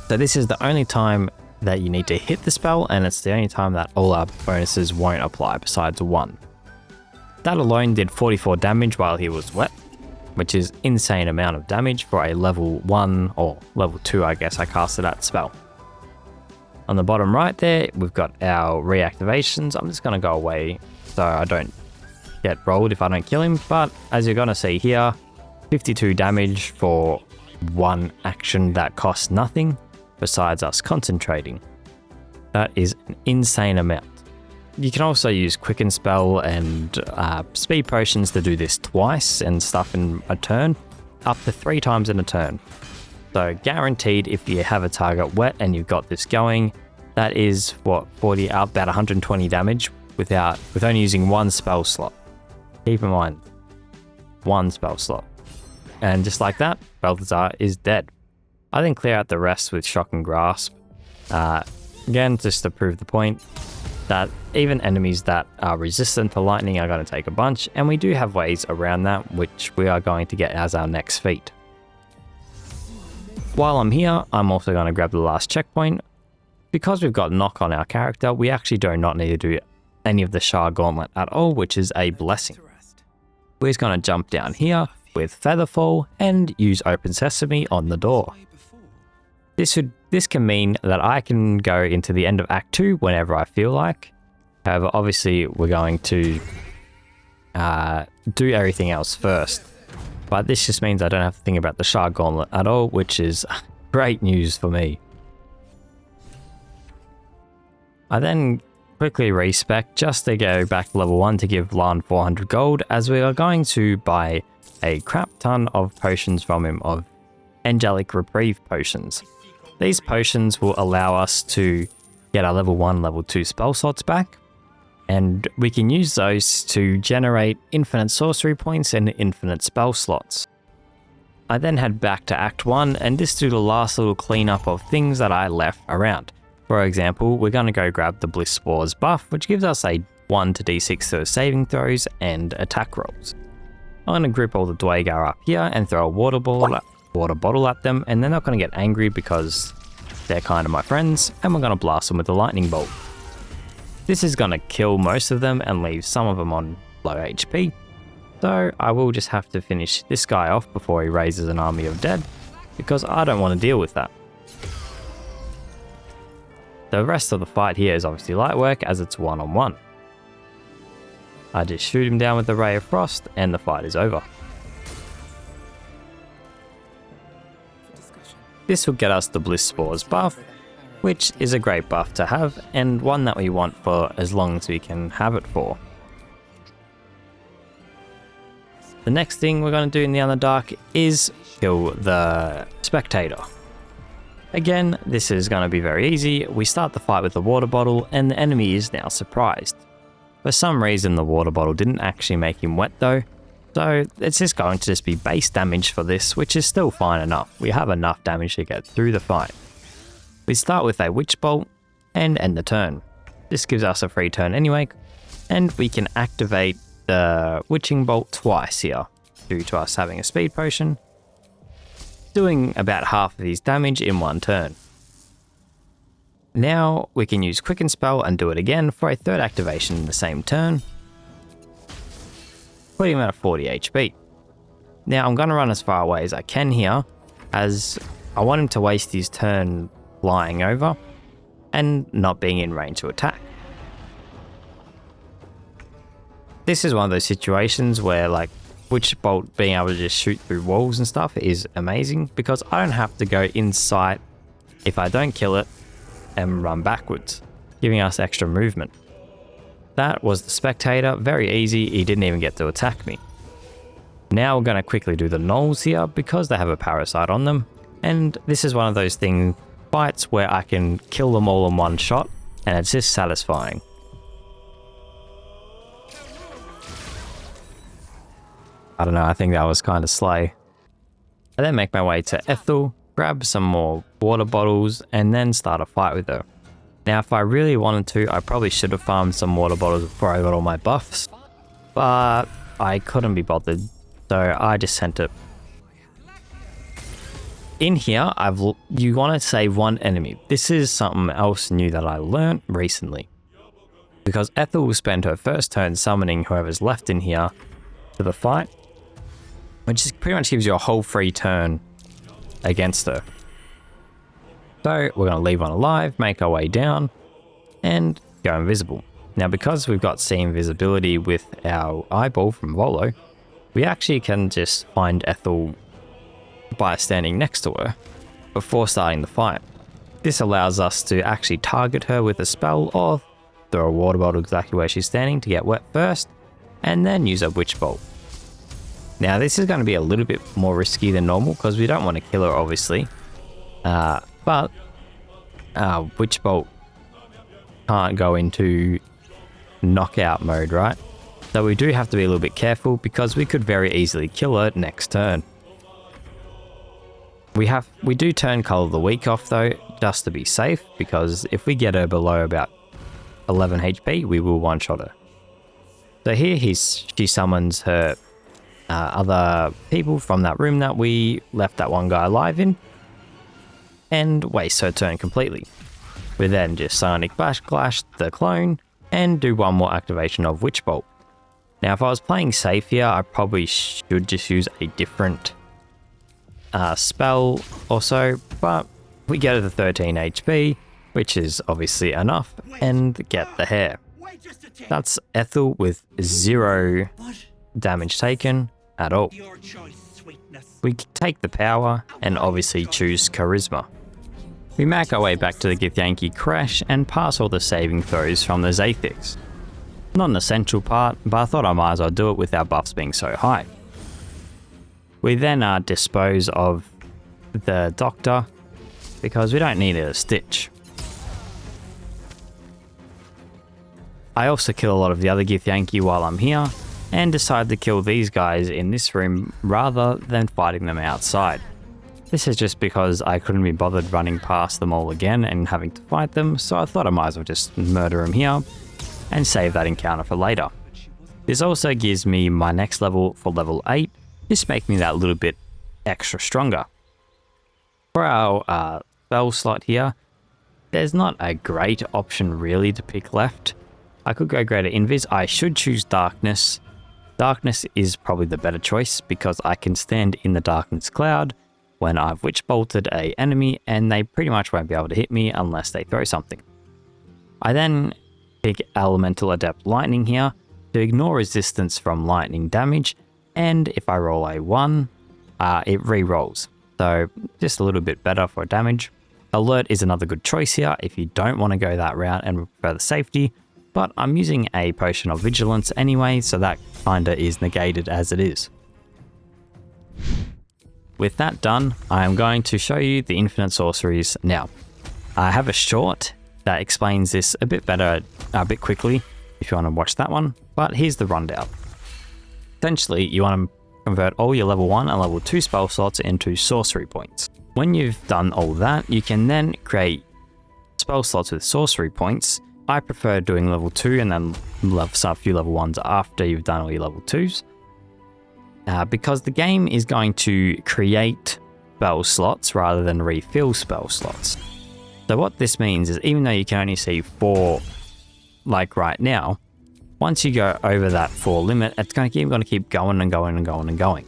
Speaker 2: So this is the only time that you need to hit the spell, and it's the only time that all our bonuses won't apply besides 1. That alone did 44 damage while he was wet, which is insane amount of damage for a level 1 or level 2 I guess I casted that spell. On the bottom right there, we've got our reactivations. I'm just going to go away so I don't get rolled if I don't kill him, but as you're going to see here, 52 damage for one action that costs nothing besides us concentrating. That is an insane amount. You can also use Quicken Spell and Speed Potions to do this twice and stuff in a turn, up to 3 times in a turn. So guaranteed, if you have a target wet and you've got this going, that is what, 40 out about 120 damage with only using 1 spell slot. Keep in mind, 1 spell slot. And just like that, Balthazar is dead. I then clear out the rest with Shocking Grasp. Again, just to prove the point that even enemies that are resistant to lightning are going to take a bunch, and we do have ways around that, which we are going to get as our next feat. While I'm here, I'm also going to grab the last checkpoint. Because we've got knock on our character, we actually do not need to do any of the Shard Gauntlet at all, which is a blessing. We're just going to jump down here with Featherfall and use Open Sesame on the door. This can mean that I can go into the end of Act 2 whenever I feel like. However, obviously we're going to do everything else first. But this just means I don't have to think about the Shard Gauntlet at all, which is great news for me. I then quickly respec just to go back to level 1 to give Lan 400 gold, as we are going to buy a crap ton of potions from him, of angelic reprieve potions. These potions will allow us to get our level 1, level 2 spell slots back, and we can use those to generate infinite sorcery points and infinite spell slots. I then head back to Act 1, and this do the last little cleanup of things that I left around. For example, we're going to go grab the Bliss Spores buff, which gives us a 1 to d6 to saving throws and attack rolls. I'm going to group all the Dwagar up here and throw a water bottle at them, and they're not going to get angry because they're kind of my friends, and we're going to blast them with the lightning bolt. This is going to kill most of them and leave some of them on low HP. So I will just have to finish this guy off before he raises an army of dead, because I don't want to deal with that. The rest of the fight here is obviously light work, as it's one-on-one. I just shoot him down with the Ray of Frost and the fight is over. This will get us the Bliss Spores buff, which is a great buff to have, and one that we want for as long as we can have it for. The next thing we're going to do in the Underdark is kill the Spectator. Again, this is going to be very easy. We start the fight with the water bottle, and the enemy is now surprised. For some reason, the water bottle didn't actually make him wet though, so it's just going to just be base damage for this, which is still fine enough. We have enough damage to get through the fight. We start with a Witch Bolt and end the turn. This gives us a free turn anyway, and we can activate the Witching Bolt twice here, due to us having a speed potion, doing about half of his damage in one turn. Now we can use Quicken Spell and do it again for a third activation in the same turn, putting him at 40 HP. Now I'm going to run as far away as I can here, as I want him to waste his turn flying over and not being in range to attack. This is one of those situations where, like, Witch Bolt being able to just shoot through walls and stuff is amazing, because I don't have to go in sight if I don't kill it and run backwards, giving us extra movement. That was the Spectator, very easy, he didn't even get to attack me. Now we're going to quickly do the Gnolls here, because they have a parasite on them, and this is one of those fights where I can kill them all in one shot, and it's just satisfying. I don't know, I think that was kind of slay. I then make my way to Ethel, grab some more water bottles, and then start a fight with her. Now, if I really wanted to, I probably should have farmed some water bottles before I got all my buffs, but I couldn't be bothered, so I just sent it. In here, you want to save one enemy. This is something else new that I learned recently, because Ethel will spend her first turn summoning whoever's left in here to the fight, which pretty much gives you a whole free turn against her. So we're going to leave one alive, make our way down, and go invisible. Now, because we've got see invisibility with our eyeball from Volo, we actually can just find Ethel by standing next to her before starting the fight. This allows us to actually target her with a spell, or throw a water bottle exactly where she's standing to get wet first, and then use a Witch Bolt. Now, this is going to be a little bit more risky than normal, because we don't want to kill her, obviously. But Witch Bolt can't go into knockout mode, right? So we do have to be a little bit careful, because we could very easily kill her next turn. We do turn Colour of the Week off though, just to be safe, because if we get her below about 11 HP, we will one-shot her. So here she summons her other people from that room that we left that one guy alive in, and wastes her turn completely. We then just Psionic Backlash the clone, and do one more activation of Witch Bolt. Now, if I was playing safe here, I probably should just use a different spell or so, but we get her to 13 HP, which is obviously enough, and get the hair. That's Ethel with 0 damage taken at all. We take the power and obviously choose Charisma. We make our way back to the Githyanki Creche and pass all the saving throws from the Zathix. Not an essential part, but I thought I might as well do it with our buffs being so high. We then dispose of the Doctor, because we don't need a stitch. I also kill a lot of the other Githyanki while I'm here, and decide to kill these guys in this room rather than fighting them outside. This is just because I couldn't be bothered running past them all again and having to fight them, so I thought I might as well just murder them here and save that encounter for later. This also gives me my next level for level 8, just making me that little bit extra stronger. For our spell slot here, there's not a great option really to pick left. I could go Greater Invis. I should choose Darkness. Darkness is probably the better choice because I can stand in the Darkness Cloud when I've Witch Bolted a enemy and they pretty much won't be able to hit me unless they throw something. I then pick Elemental Adept Lightning here to ignore resistance from lightning damage, and if I roll a 1, it re-rolls. So just a little bit better for damage. Alert is another good choice here if you don't want to go that route and prefer the safety, but I'm using a Potion of Vigilance anyway, so that kinda is negated as it is. With that done, I am going to show you the infinite sorceries now. I have a short that explains this a bit better, a bit quickly, if you want to watch that one, but here's the rundown. Essentially, you want to convert all your level 1 and level 2 spell slots into sorcery points. When you've done all that, you can then create spell slots with sorcery points. I prefer doing level 2 and then a few level 1s after you've done all your level 2s. Because the game is going to create spell slots rather than refill spell slots. So what this means is even though you can only see 4 like right now, once you go over that 4 limit, it's going to keep going and going and going and going.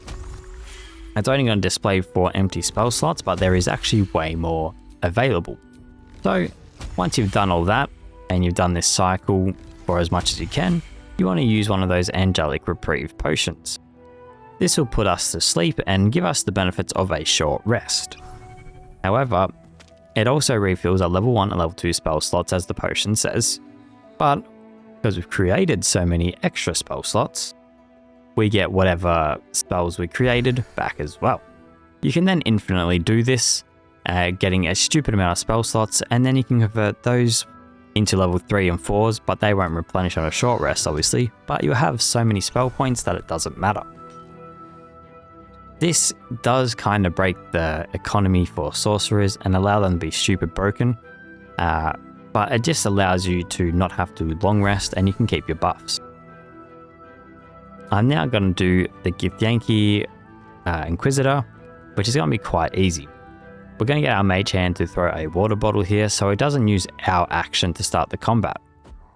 Speaker 2: It's only going to display 4 empty spell slots, but there is actually way more available. So once you've done all that and you've done this cycle for as much as you can, you want to use one of those Angelic Reprieve potions. This will put us to sleep and give us the benefits of a short rest. However, it also refills our level 1 and level 2 spell slots as the potion says, but because we've created so many extra spell slots, we get whatever spells we created back as well. You can then infinitely do this, getting a stupid amount of spell slots, and then you can convert those into level 3 and 4s, but they won't replenish on a short rest obviously, but you have so many spell points that it doesn't matter. This does kind of break the economy for sorcerers and allow them to be stupid broken, but it just allows you to not have to long rest and you can keep your buffs. I'm now going to do the Githyanki Inquisitor, which is going to be quite easy. We're going to get our mage hand to throw a water bottle here so it doesn't use our action to start the combat.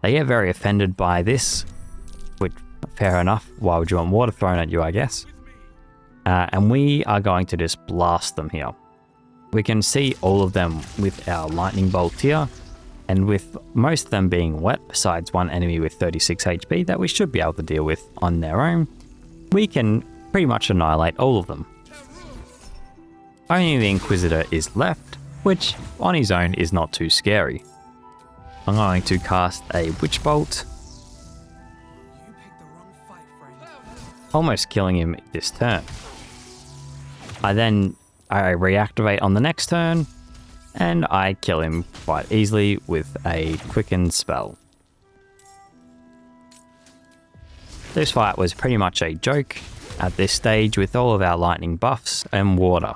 Speaker 2: They get very offended by this, which fair enough, why would you want water thrown at you, I guess. And we are going to just blast them here. We can see all of them with our lightning bolt here, and with most of them being wet, besides one enemy with 36 HP that we should be able to deal with on their own, we can pretty much annihilate all of them. Only the Inquisitor is left, which on his own is not too scary. I'm going to cast a Witch Bolt, almost killing him this turn. I reactivate on the next turn, and I kill him quite easily with a Quicken spell. This fight was pretty much a joke at this stage with all of our lightning buffs and water.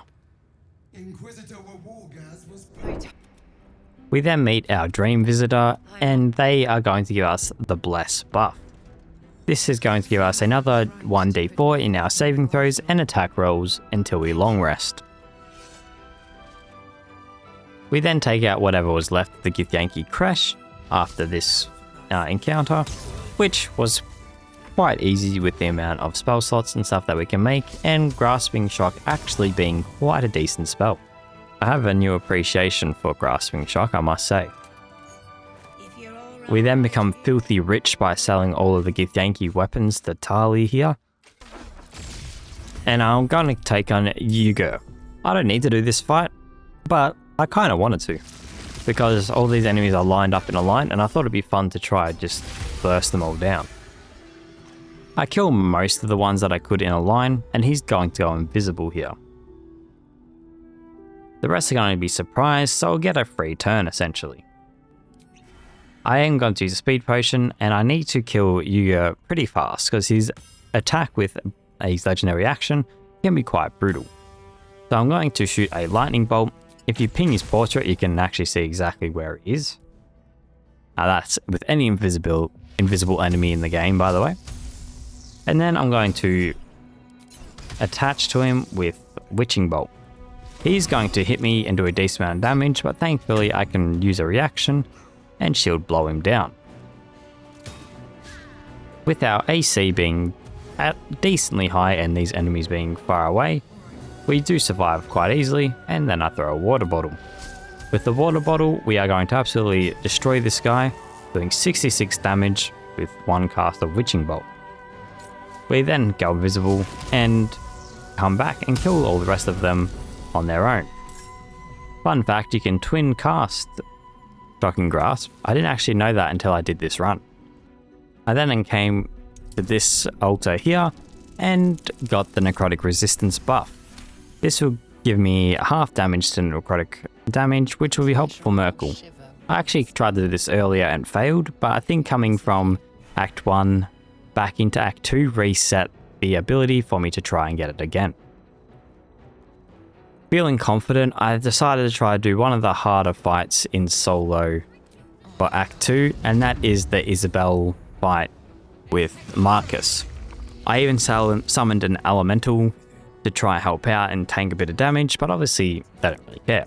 Speaker 2: We then meet our Dream Visitor, and they are going to give us the Bless buff. This is going to give us another 1d4 in our saving throws and attack rolls until we long rest. We then take out whatever was left of the Githyanki Creche after this encounter, which was quite easy with the amount of spell slots and stuff that we can make, and Grasping Shock actually being quite a decent spell. I have a new appreciation for Grasping Shock, I must say. We then become filthy rich by selling all of the Githyanki weapons to Tali here. And I'm going to take on Yurgir. I don't need to do this fight, but I kind of wanted to, because all these enemies are lined up in a line, and I thought it'd be fun to try just burst them all down. I kill most of the ones that I could in a line, and he's going to go invisible here. The rest are going to be surprised, so I'll get a free turn essentially. I am going to use a speed potion, and I need to kill Yurgir pretty fast because his attack with his legendary action can be quite brutal. So I'm going to shoot a lightning bolt. If you ping his portrait, you can actually see exactly where it is. Now that's with any invisible enemy in the game, by the way. And then I'm going to attach to him with Witching Bolt. He's going to hit me and do a decent amount of damage, but thankfully I can use a reaction and shield blow him down. With our AC being at decently high and these enemies being far away, we do survive quite easily, and then I throw a water bottle. With the water bottle, we are going to absolutely destroy this guy, doing 66 damage with one cast of Witching Bolt. We then go invisible and come back and kill all the rest of them on their own. Fun fact, you can twin cast Shocking Grasp. I didn't actually know that until I did this run. I then came to this altar here and got the necrotic resistance buff. This will give me half damage to necrotic damage, which will be helpful for Myrkul. I actually tried to do this earlier and failed, but I think coming from Act 1 back into Act 2 reset the ability for me to try and get it again. Feeling confident, I decided to try to do one of the harder fights in solo for Act 2, and that is the Isobel fight with Marcus. I even summoned an elemental to try and help out and tank a bit of damage, but obviously they don't really care.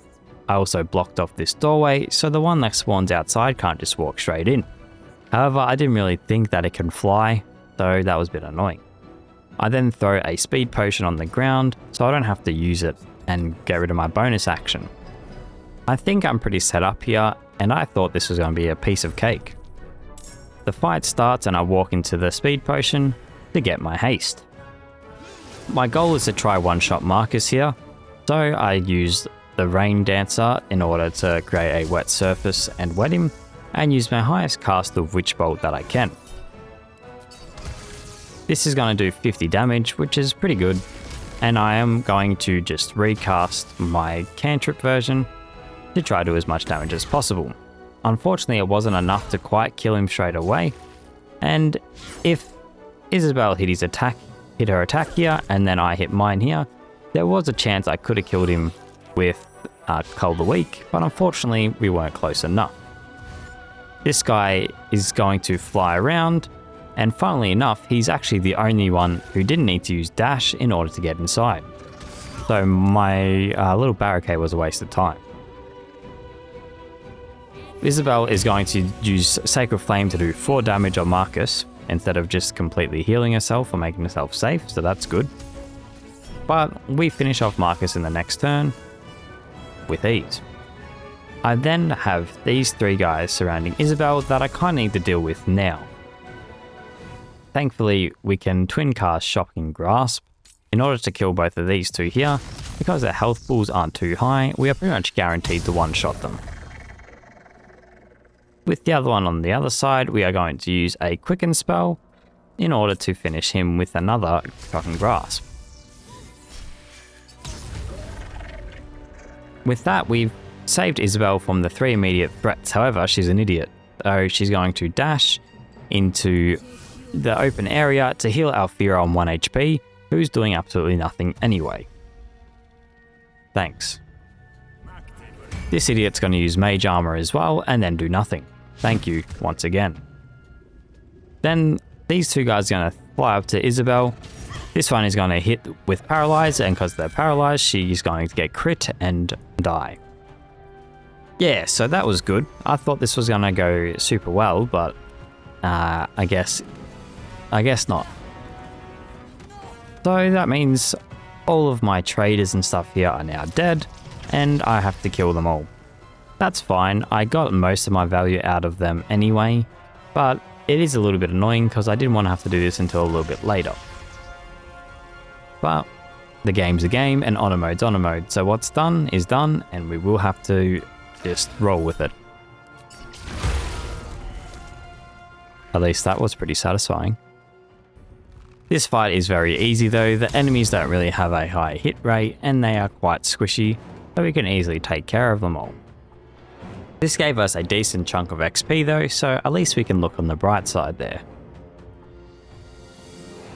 Speaker 2: I also blocked off this doorway, so the one that spawns outside can't just walk straight in. However, I didn't really think that it can fly, so that was a bit annoying. I then throw a speed potion on the ground, so I don't have to use it and get rid of my bonus action. I think I'm pretty set up here, and I thought this was going to be a piece of cake. The fight starts and I walk into the speed potion to get my haste. My goal is to try one-shot Marcus here, so I used the Rain Dancer in order to create a wet surface and wet him, and use my highest cast of Witch Bolt that I can. This is going to do 50 damage, which is pretty good, and I am going to just recast my cantrip version to try to do as much damage as possible. Unfortunately, it wasn't enough to quite kill him straight away, and if Isobel hit her attack here, and then I hit mine here, there was a chance I could have killed him with Cull the Weak, but unfortunately we weren't close enough. This guy is going to fly around, and funnily enough, he's actually the only one who didn't need to use dash in order to get inside. So my little barricade was a waste of time. Isobel is going to use Sacred Flame to do 4 damage on Marcus, instead of just completely healing herself or making herself safe, so that's good. But we finish off Marcus in the next turn with ease. I then have these 3 guys surrounding Isobel that I kind of need to deal with now. Thankfully, we can twin cast Shocking Grasp in order to kill both of these 2 here. Because their health pools aren't too high, we are pretty much guaranteed to one-shot them. With the other one on the other side, we are going to use a Quicken spell in order to finish him with another Shocking Grasp. With that, we've saved Isobel from the 3 immediate threats. However, she's an idiot, so she's going to dash into the open area to heal Alfira on 1 HP, who's doing absolutely nothing anyway. Thanks. This idiot's going to use Mage Armor as well, and then do nothing. Thank you, once again. Then, these 2 guys are going to fly up to Isobel. This one is going to hit with Paralyze, and because they're paralyzed, she's going to get crit and die. Yeah, so that was good. I thought this was going to go super well, but I guess not. So that means all of my traders and stuff here are now dead, and I have to kill them all. That's fine, I got most of my value out of them anyway, but it is a little bit annoying because I didn't want to have to do this until a little bit later. But The game's a game and honor mode's honor mode. So what's done is done and we will have to just roll with it. At least that was pretty satisfying. This fight is very easy though. The enemies don't really have a high hit rate and they are quite squishy, so we can easily take care of them all. This gave us a decent chunk of XP though, so at least we can look on the bright side there.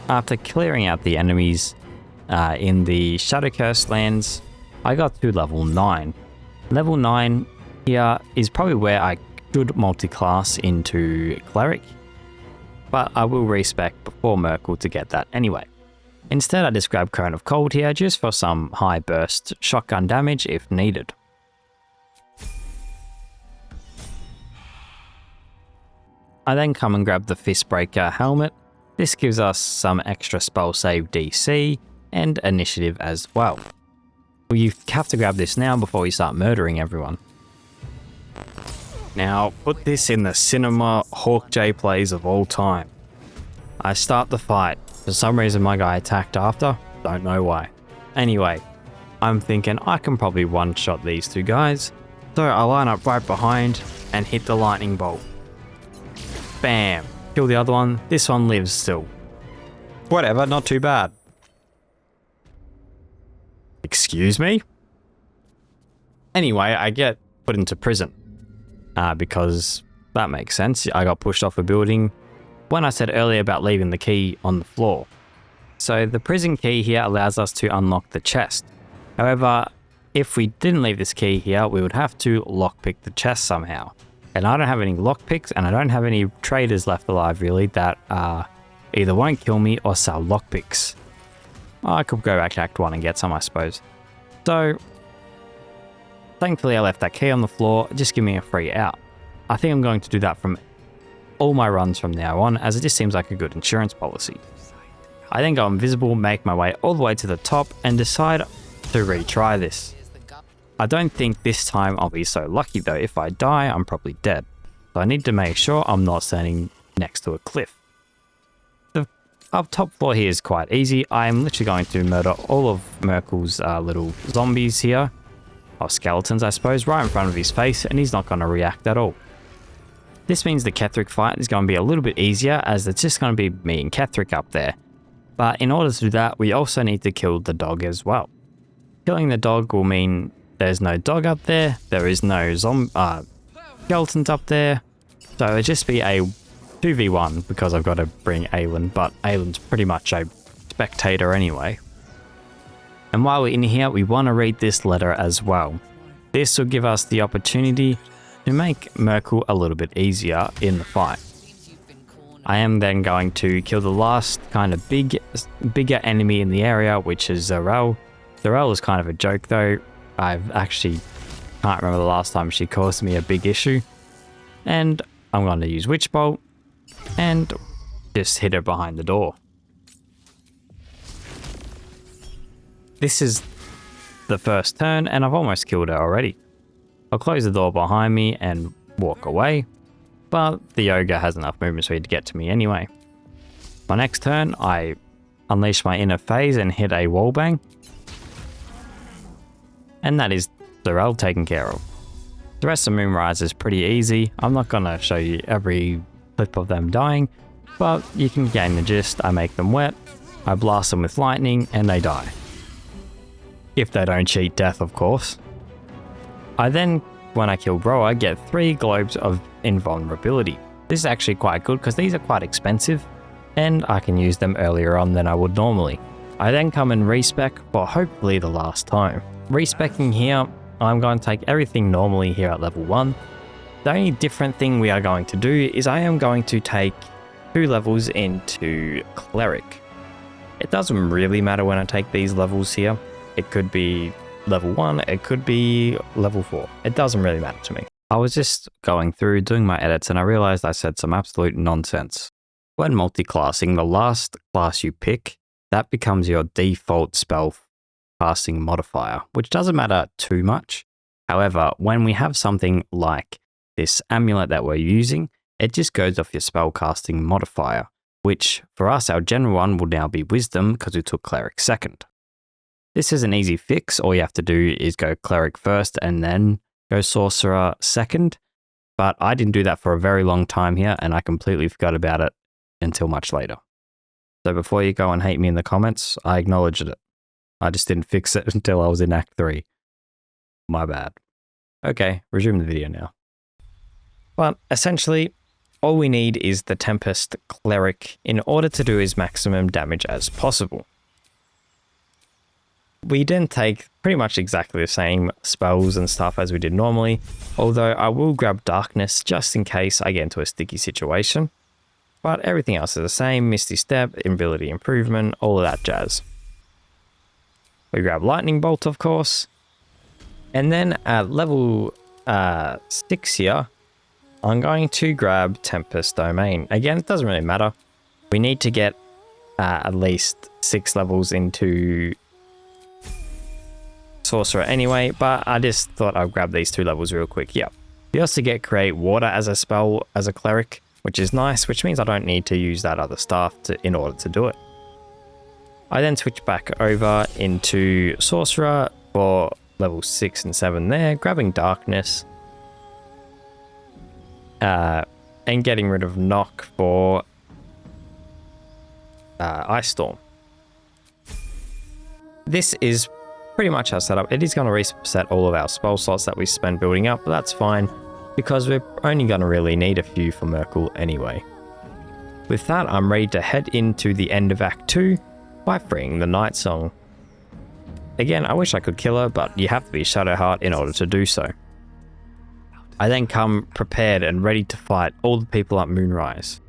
Speaker 2: After clearing out the enemies in the Shadow Curse lands, I got to level 9. Level 9 here is probably where I should multi-class into cleric, but I will respec before Myrkul to get that anyway. Instead I just grab Cone of Cold here just for some high burst shotgun damage if needed. I then come and grab the Fistbreaker helmet. This gives us some extra spell save DC and initiative as well. You have to grab this now before we start murdering everyone. Now, put this in the cinema Hawkjay plays of all time. I start the fight. For some reason my guy attacked after, don't know why. Anyway, I'm thinking I can probably one-shot these two guys. So I line up right behind and hit the lightning bolt. Bam! Kill the other one. This one lives still. Whatever, not too bad. Excuse me? Anyway, I get put into prison. Because that makes sense. I got pushed off a building when I said earlier about leaving the key on the floor. So the prison key here allows us to unlock the chest. However, if we didn't leave this key here, we would have to lockpick the chest somehow. And I don't have any lockpicks and I don't have any traders left alive really that either won't kill me or sell lockpicks. I could go back to Act 1 and get some, I suppose. So thankfully I left that key on the floor, just give me a free out. I think I'm going to do that from all my runs from now on, as it just seems like a good insurance policy. I then go invisible, make my way all the way to the top and decide to retry this. I don't think this time I'll be so lucky though. If I die, I'm probably dead. So I need to make sure I'm not standing next to a cliff. The up top floor here is quite easy. I'm literally going to murder all of Myrkul's little zombies here. Or skeletons, I suppose, right in front of his face, and he's not going to react at all. This means the Ketheric fight is going to be a little bit easier, as it's just going to be me and Ketheric up there. But in order to do that, we also need to kill the dog as well. Killing the dog will mean there's no dog up there, there is no skeletons up there, so it'll just be a 2v1 because I've got to bring Aelin, but Aelin's pretty much a spectator anyway. And while we're in here, we want to read this letter as well. This will give us the opportunity to make Myrkul a little bit easier in the fight. I am then going to kill the last kind of bigger enemy in the area, which is Zarel. Zarel is kind of a joke though. I've actually can't remember the last time she caused me a big issue. And I'm going to use Witch Bolt and just hit her behind the door. This is the first turn and I've almost killed her already. I'll close the door behind me and walk away, but the ogre has enough movement speed to get to me anyway. My next turn, I unleash my inner phase and hit a wallbang. And that is Zarel taken care of. The rest of Moonrise is pretty easy. I'm not going to show you every clip of them dying, but you can gain the gist. I make them wet, I blast them with lightning, and they die. If they don't cheat death, of course. I then, when I kill Broa, get 3 globes of invulnerability. This is actually quite good because these are quite expensive, and I can use them earlier on than I would normally. I then come and respec for hopefully the last time. Respecking here, I'm going to take everything normally here at level 1. The only different thing we are going to do is I am going to take 2 levels into cleric. It doesn't really matter when I take these levels here. It could be level 1, it could be level 4. It doesn't really matter to me. I was just going through doing my edits and I realized I said some absolute nonsense. When multi-classing, the last class you pick, that becomes your default spell casting modifier, which doesn't matter too much. However, when we have something like this amulet that we're using, it just goes off your spell casting modifier, which for us, our general one will now be wisdom because we took cleric second. This is an easy fix. All you have to do is go cleric first and then go sorcerer second. But I didn't do that for a very long time here, and I completely forgot about it until much later. So before you go and hate me in the comments, I acknowledged it. I just didn't fix it until I was in Act 3. My bad. Okay, resume the video now. But essentially, all we need is the Tempest cleric in order to do as maximum damage as possible. We didn't take pretty much exactly the same spells and stuff as we did normally, although I will grab darkness just in case I get into a sticky situation. But everything else is the same: Misty Step, ability improvement, all of that jazz. We grab lightning bolt, of course. And then at level 6 here, I'm going to grab Tempest Domain. Again, it doesn't really matter. We need to get at least 6 levels into Sorcerer anyway, but I just thought I'd grab these 2 levels real quick. Yep. You also get Create Water as a spell as a cleric, which is nice, which means I don't need to use that other staff in order to do it. I then switch back over into Sorcerer for level 6 and 7 there, grabbing Darkness, and getting rid of Knock for Ice Storm. This is pretty much our setup. It is going to reset all of our spell slots that we spend building up, but that's fine because we're only going to really need a few for Myrkul anyway. With that, I'm ready to head into the end of Act 2 by freeing the Nightsong. Again, I wish I could kill her, but you have to be Shadowheart in order to do so. I then come prepared and ready to fight all the people at Moonrise.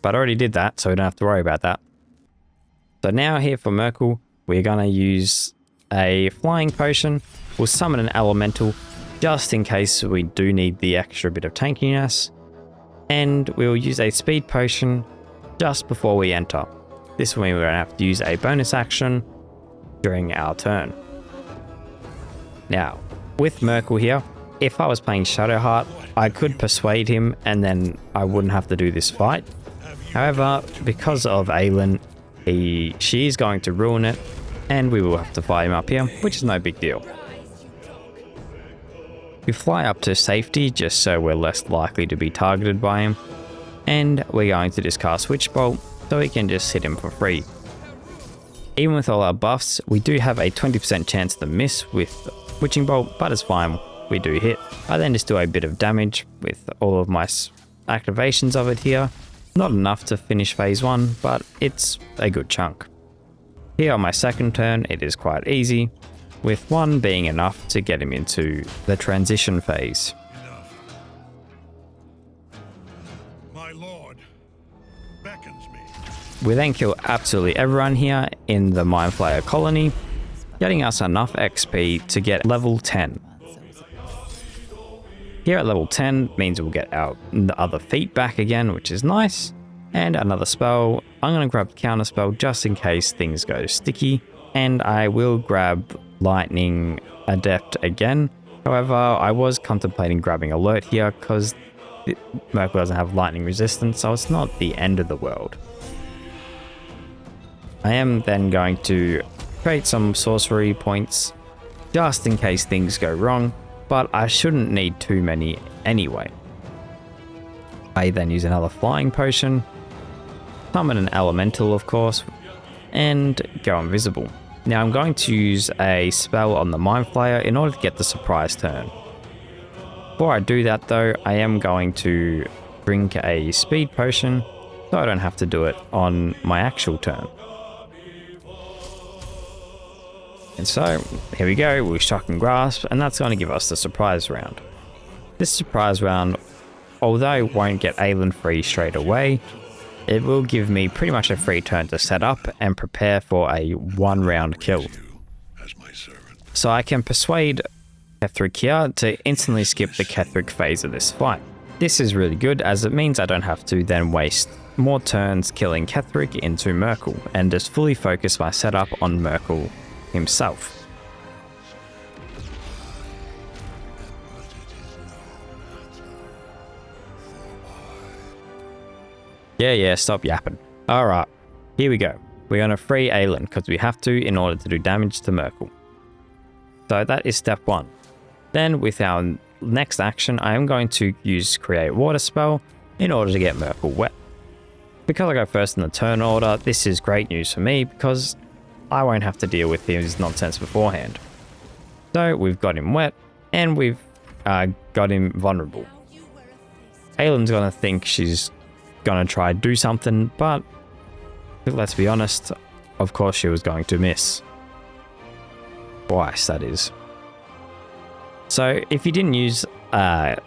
Speaker 2: But I already did that, so we don't have to worry about that. So now here for Myrkul, we're going to use a flying potion. We'll summon an elemental just in case we do need the extra bit of tankiness. And we'll use a speed potion just before we enter. This will mean we're going to have to use a bonus action during our turn. Now, with Myrkul here, if I was playing Shadowheart, I could persuade him and then I wouldn't have to do this fight. However, because of Aelin, she is going to ruin it, and we will have to fight him up here, which is no big deal. We fly up to safety just so we're less likely to be targeted by him, and we're going to just cast Witch Bolt so we can just hit him for free. Even with all our buffs, we do have a 20% chance to miss with Witching Bolt, but it's fine, we do hit. I then just do a bit of damage with all of my activations of it here. Not enough to finish phase 1, but it's a good chunk. Here on my second turn, it is quite easy, with 1 being enough to get him into the transition phase.
Speaker 4: My lord beckons me.
Speaker 2: We then kill absolutely everyone here in the Mind Flayer colony, getting us enough XP to get level 10. Here at level 10 means we'll get our other feat back again, which is nice. And another spell. I'm going to grab counter spell just in case things go sticky. And I will grab Lightning Adept again. However, I was contemplating grabbing Alert here because Myrkul doesn't have lightning resistance, so it's not the end of the world. I am then going to create some sorcery points just in case things go wrong, but I shouldn't need too many anyway. I then use another flying potion, summon an elemental of course, and go invisible. Now I'm going to use a spell on the Mind Flayer in order to get the surprise turn. Before I do that though, I am going to drink a speed potion so I don't have to do it on my actual turn. And so, here we go, we'll Shock and Grasp, and that's going to give us the surprise round. This surprise round, although it won't get Aelin free straight away, it will give me pretty much a free turn to set up and prepare for a 1-round kill. So I can persuade Ketheric here to instantly skip the Ketheric phase of this fight. This is really good as it means I don't have to then waste more turns killing Ketheric into Myrkul and just fully focus my setup on Myrkul himself. Yeah, stop yapping. Alright, here we go. we're going to free Aelin because we have to in order to do damage to Myrkul. So that is step 1. Then with our next action, I am going to use Create Water spell in order to get Myrkul wet. Because I go first in the turn order, this is great news for me because I won't have to deal with his nonsense beforehand. So we've got him wet and we've got him vulnerable. Aelin's going to think she's going to try to do something, but let's be honest, of course she was going to miss. Twice, that is. So if you didn't use Luck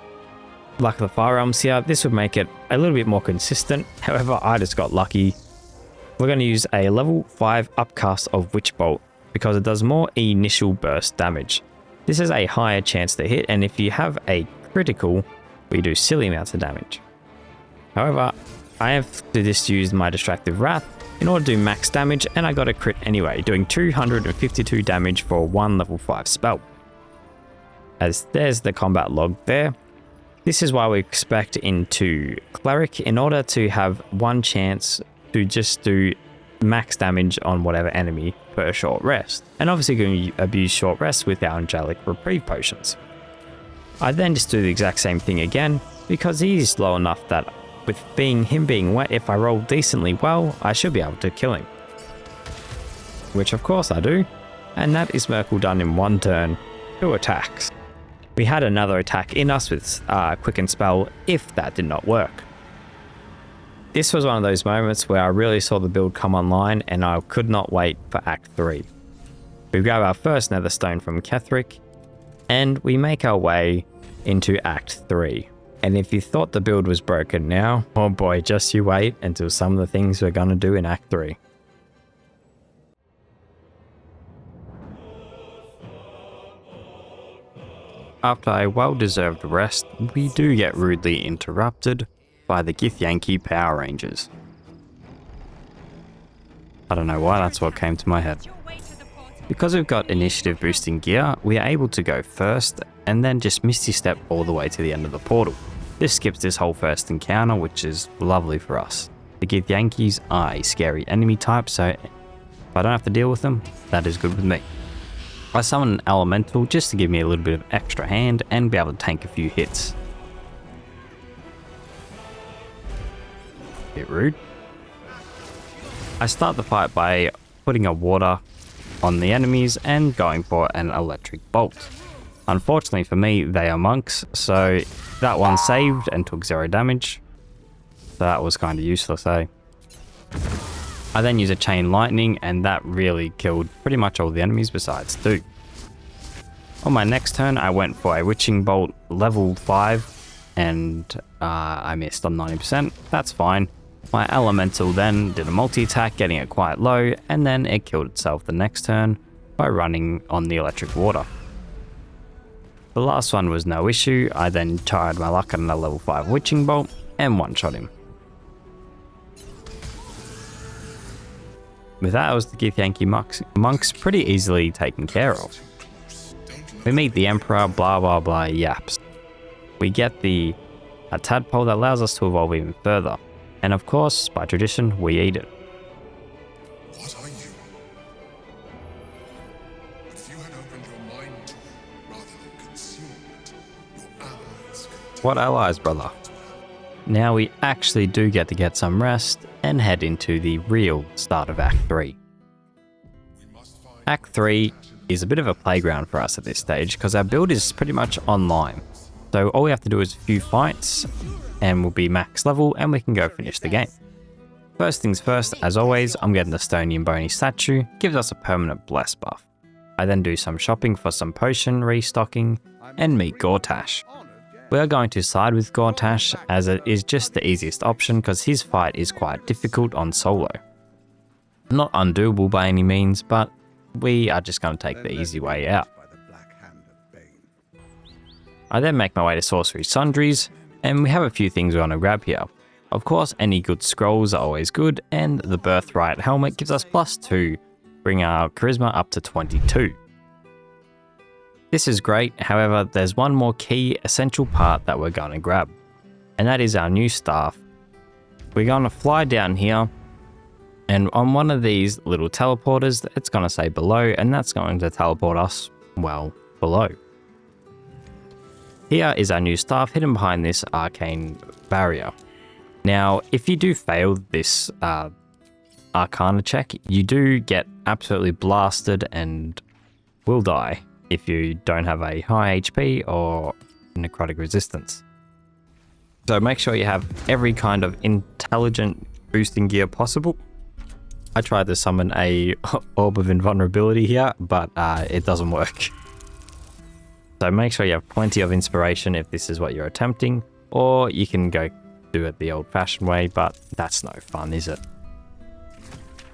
Speaker 2: of the Firearms here, this would make it a little bit more consistent. However, I just got lucky. We're going to use a level 5 upcast of Witch Bolt because it does more initial burst damage. This is a higher chance to hit, and if you have a critical, we do silly amounts of damage. However, I have to just use my Distractive Wrath in order to do max damage, and I got a crit anyway, doing 252 damage for one level 5 spell. As there's the combat log there. This is why we expect into Cleric in order to have one chance to just do max damage on whatever enemy per short rest. And obviously going to abuse short rest with our Angelic Reprieve Potions. I then just do the exact same thing again because he's low enough that with him being wet, if I roll decently well, I should be able to kill him. Which of course I do. And that is Myrkul done in one turn. 2 attacks. We had another attack in us with Quicken Spell if that did not work. This was one of those moments where I really saw the build come online and I could not wait for Act 3. We grab our first Netherstone from Ketheric and we make our way into Act 3. And if you thought the build was broken now, oh boy, just you wait until some of the things we're going to do in Act 3. After a well-deserved rest, we do get rudely interrupted by the Githyanki Power Rangers. I don't know why that's what came to my head. Because we've got initiative boosting gear, we are able to go first and then just Misty Step all the way to the end of the portal. This skips this whole first encounter, which is lovely for us. The Githyankis are a scary enemy type, so if I don't have to deal with them, that is good with me. I summon an elemental just to give me a little bit of extra hand and be able to tank a few hits. Bit rude. I start the fight by putting a water on the enemies and going for an electric bolt. Unfortunately for me, they are monks, so that one saved and took 0 damage. So that was kind of useless, eh? I then use a chain lightning and that really killed pretty much all the enemies besides 2. On my next turn, I went for a Witching Bolt level 5 and I missed on 90%. That's fine. My elemental then did a multi-attack, getting it quite low, and then it killed itself the next turn by running on the electric water. The last one was no issue. I then tried my luck on a level 5 Witching Bolt and one-shot him. With that, was the Githyanki monks pretty easily taken care of. We meet the Emperor, blah blah blah yaps. We get a tadpole that allows us to evolve even further. And of course, by tradition, we eat it.
Speaker 4: What are you? If you had opened your mind to it rather than consumed it, your allies could
Speaker 2: What allies, brother? Now we actually do get to get some rest and head into the real start of Act 3. Act 3 is a bit of a playground for us at this stage because our build is pretty much online. So all we have to do is a few fights and we'll be max level and we can go finish the game. First things first, as always, I'm getting the Stony and Bony statue, gives us a permanent bless buff. I then do some shopping for some potion restocking and meet Gortash. We are going to side with Gortash as it is just the easiest option because his fight is quite difficult on solo. Not undoable by any means, but we are just going to take the easy way out. I then make my way to Sorcery Sundries, and we have a few things we want to grab here. Of course, any good scrolls are always good, and the Birthright helmet gives us +2, bring our charisma up to 22. This is great, however, there's one more key essential part that we're going to grab, and that is our new staff. We're going to fly down here And on one of these little teleporters, it's going to say below, and that's going to teleport us, well, below. Here is our new staff hidden behind this arcane barrier. Now, if you do fail this Arcana check, you do get absolutely blasted and will die if you don't have a high HP or necrotic resistance. So make sure you have every kind of intelligent boosting gear possible. I tried to summon a orb of invulnerability here, but it doesn't work. So make sure you have plenty of inspiration if this is what you're attempting, or you can go do it the old-fashioned way, but that's no fun, is it?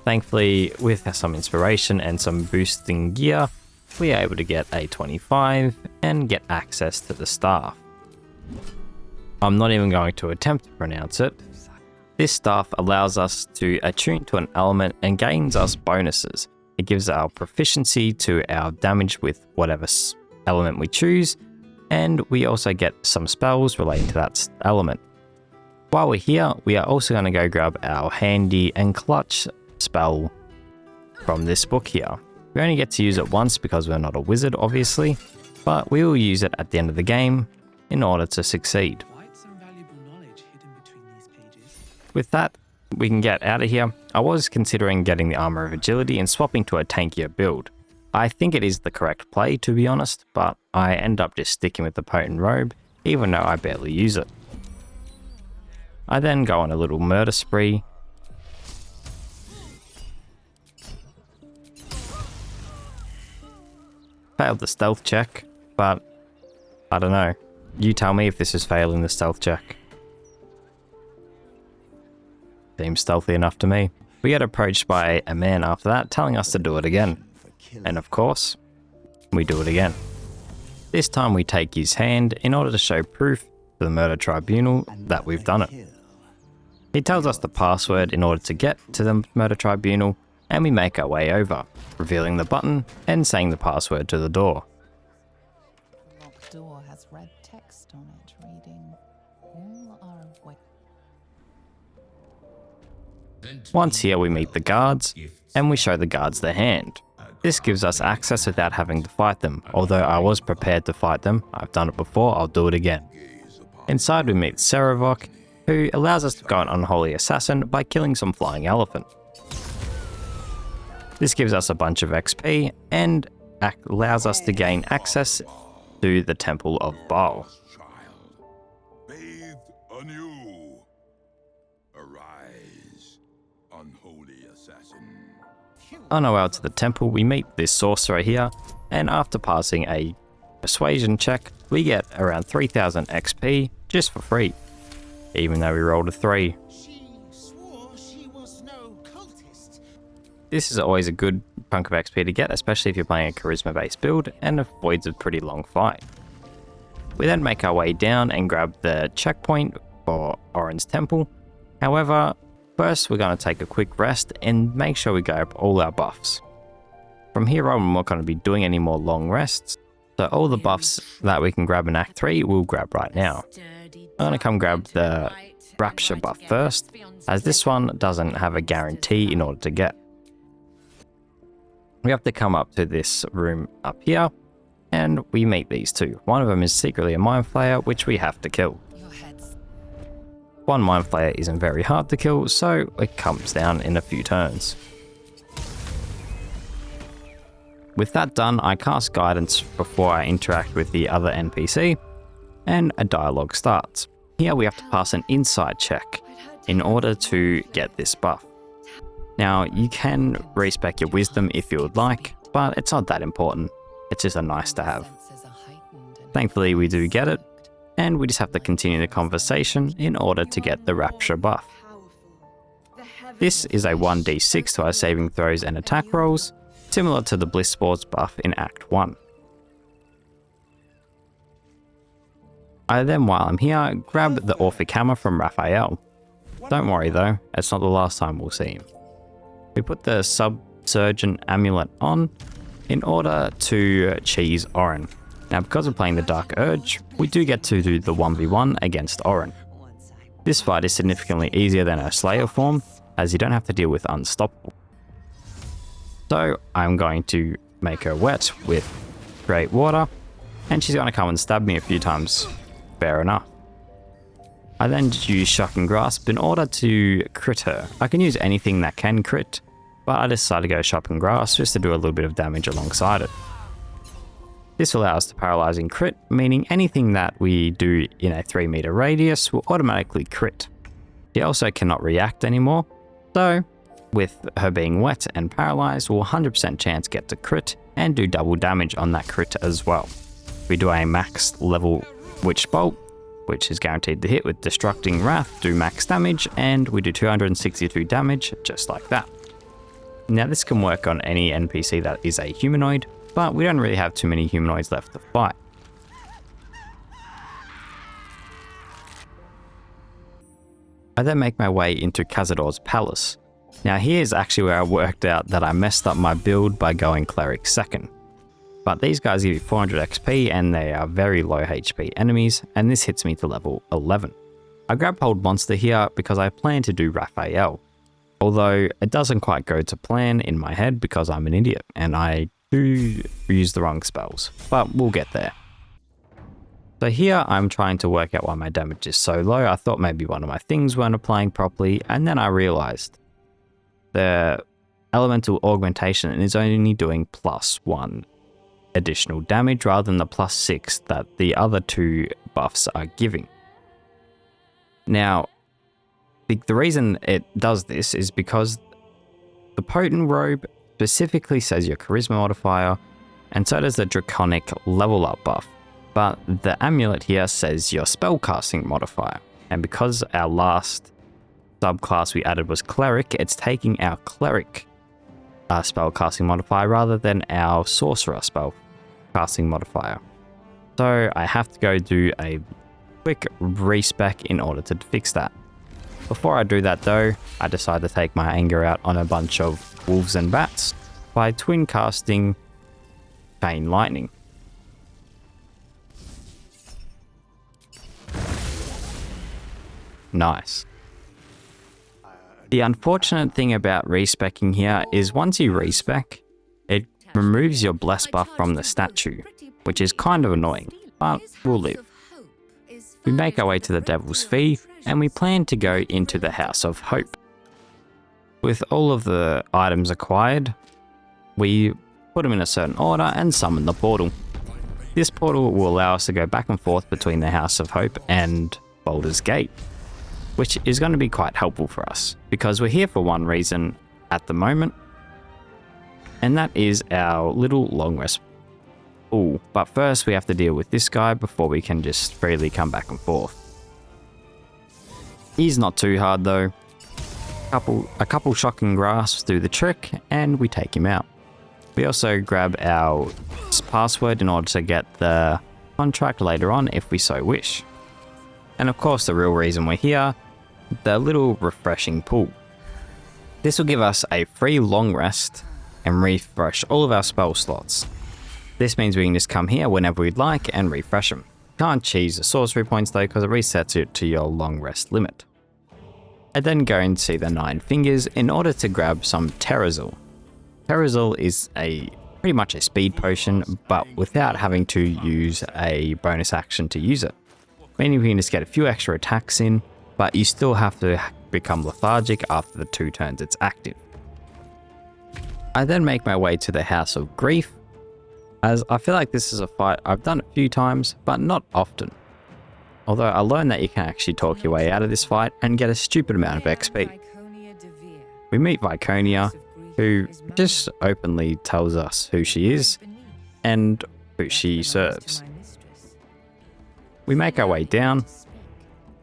Speaker 2: Thankfully, with some inspiration and some boosting gear, we are able to get a 25 and get access to the staff. I'm not even going to attempt to pronounce it. This staff allows us to attune to an element and gains us bonuses. It gives our proficiency to our damage with whatever element we choose, and we also get some spells relating to that element. While we're here, we are also going to go grab our handy and clutch spell from this book here. We only get to use it once because we're not a wizard, obviously, but we will use it at the end of the game in order to succeed. With that, we can get out of here. I was considering getting the Armor of Agility and swapping to a tankier build. I think it is the correct play, to be honest, but I end up just sticking with the Potent Robe, even though I barely use it. I then go on a little murder spree. Failed the stealth check, but I don't know. You tell me if this is failing the stealth check. Seems stealthy enough to me. We get approached by a man after that, telling us to do it again. And of course, we do it again. This time we take his hand in order to show proof to the murder tribunal that we've done it. He tells us the password in order to get to the murder tribunal, and we make our way over, revealing the button and saying the password to the door.
Speaker 3: The locked door has red text on it reading, "All are awake."
Speaker 2: Once here we meet the guards, and we show the guards the hand. This gives us access without having to fight them. Although I was prepared to fight them, I've done it before, I'll do it again. Inside we meet Serevok, who allows us to go an unholy assassin by killing some flying elephant. This gives us a bunch of XP and allows us to gain access to the Temple of Baal.
Speaker 4: Bathed anew. Arise, unholy assassin.
Speaker 2: On our way to the temple, we meet this sorcerer here, and after passing a persuasion check, we get around 3000 XP just for free, even though we rolled a 3.
Speaker 5: She swore she was no cultist.
Speaker 2: This is always a good chunk of XP to get, especially if you're playing a charisma-based build and avoids a pretty long fight. We then make our way down and grab the checkpoint for Orin's temple. However, first we're going to take a quick rest and make sure we grab all our buffs. From here on, we're not going to be doing any more long rests, so all the buffs that we can grab in Act 3, we'll grab right now. I'm going to come grab the Rapture buff first, as this one doesn't have a guarantee in order to get. We have to come up to this room up here, and we meet these two. One of them is secretly a Mind Flayer, which we have to kill. One Mind Flayer isn't very hard to kill, so it comes down in a few turns. With that done, I cast Guidance before I interact with the other NPC, and a dialogue starts. Here we have to pass an insight check in order to get this buff. Now, you can respec your wisdom if you would like, but it's not that important. It's just a nice to have. Thankfully, we do get it, and we just have to continue the conversation in order to get the Rapture buff. This is a 1d6 to our saving throws and attack rolls, similar to the Bliss Sports buff in Act 1. I then, while I'm here, grab the Orphic Hammer from Raphael. Don't worry though, it's not the last time we'll see him. We put the Subsurgent Amulet on in order to cheese Orin. Now, because we're playing the Dark Urge, we do get to do the 1v1 against Orin. This fight is significantly easier than her Slayer form, as you don't have to deal with unstoppable. So I'm going to make her wet with great water, and she's going to come and stab me a few times. Fair enough. I then use Shock and Grasp in order to crit her. I can use anything that can crit, but I decided to go Shock and Grasp just to do a little bit of damage alongside it. This allows the paralyzing crit, meaning anything that we do in a 3-meter radius will automatically crit. She also cannot react anymore, so with her being wet and paralyzed, we'll 100% chance get to crit and do double damage on that crit as well. We do a max level Witch Bolt, which is guaranteed to hit with Destructing Wrath, do max damage, and we do 262 damage just like that. Now this can work on any NPC that is a humanoid, but we don't really have too many humanoids left to fight. I then make my way into Cazador's palace. Now here's actually where I worked out that I messed up my build by going cleric second. But these guys give you 400 XP and they are very low HP enemies, and this hits me to level 11. I grab hold monster here because I plan to do Raphael, although it doesn't quite go to plan in my head because I'm an idiot and I do use the wrong spells, but we'll get there. So here I'm trying to work out why my damage is so low. I thought maybe one of my things weren't applying properly, and then I realized the elemental augmentation is only doing +1 additional damage rather than the +6 that the other two buffs are giving. Now, the reason it does this is because the potent robe specifically says your charisma modifier, and so does the draconic level up buff. But the amulet here says your spellcasting modifier, and because our last subclass we added was cleric, it's taking our cleric spellcasting modifier rather than our sorcerer spellcasting modifier. So I have to go do a quick respec in order to fix that. Before I do that though, I decide to take my anger out on a bunch of wolves and bats by twin casting Chain Lightning. Nice. The unfortunate thing about respecking here is once you respec, it removes your bless buff from the statue, which is kind of annoying, but we'll live. We make our way to the Devil's Fee, and we plan to go into the House of Hope. With all of the items acquired, we put them in a certain order and summon the portal. This portal will allow us to go back and forth between the House of Hope and Baldur's Gate, which is going to be quite helpful for us, because we're here for one reason at the moment, and that is our little long rest. Ooh, but first we have to deal with this guy before we can just freely come back and forth. He's not too hard though. A couple shocking grasps do the trick, and we take him out. We also grab our password in order to get the contract later on if we so wish. And of course the real reason we're here, the little refreshing pool. This will give us a free long rest and refresh all of our spell slots. This means we can just come here whenever we'd like and refresh them. Can't cheese the sorcery points though, because it resets it to your long rest limit. I then go and see the 9 fingers in order to grab some Terrazil. Terrazil is pretty much a speed potion, but without having to use a bonus action to use it. Meaning we can just get a few extra attacks in, but you still have to become lethargic after the 2 turns it's active. I then make my way to the House of Grief, as I feel like this is a fight I've done a few times, but not often. Although I learned that you can actually talk your way out of this fight and get a stupid amount of XP. We meet Viconia, who just openly tells us who she is and who she serves. We make our way down,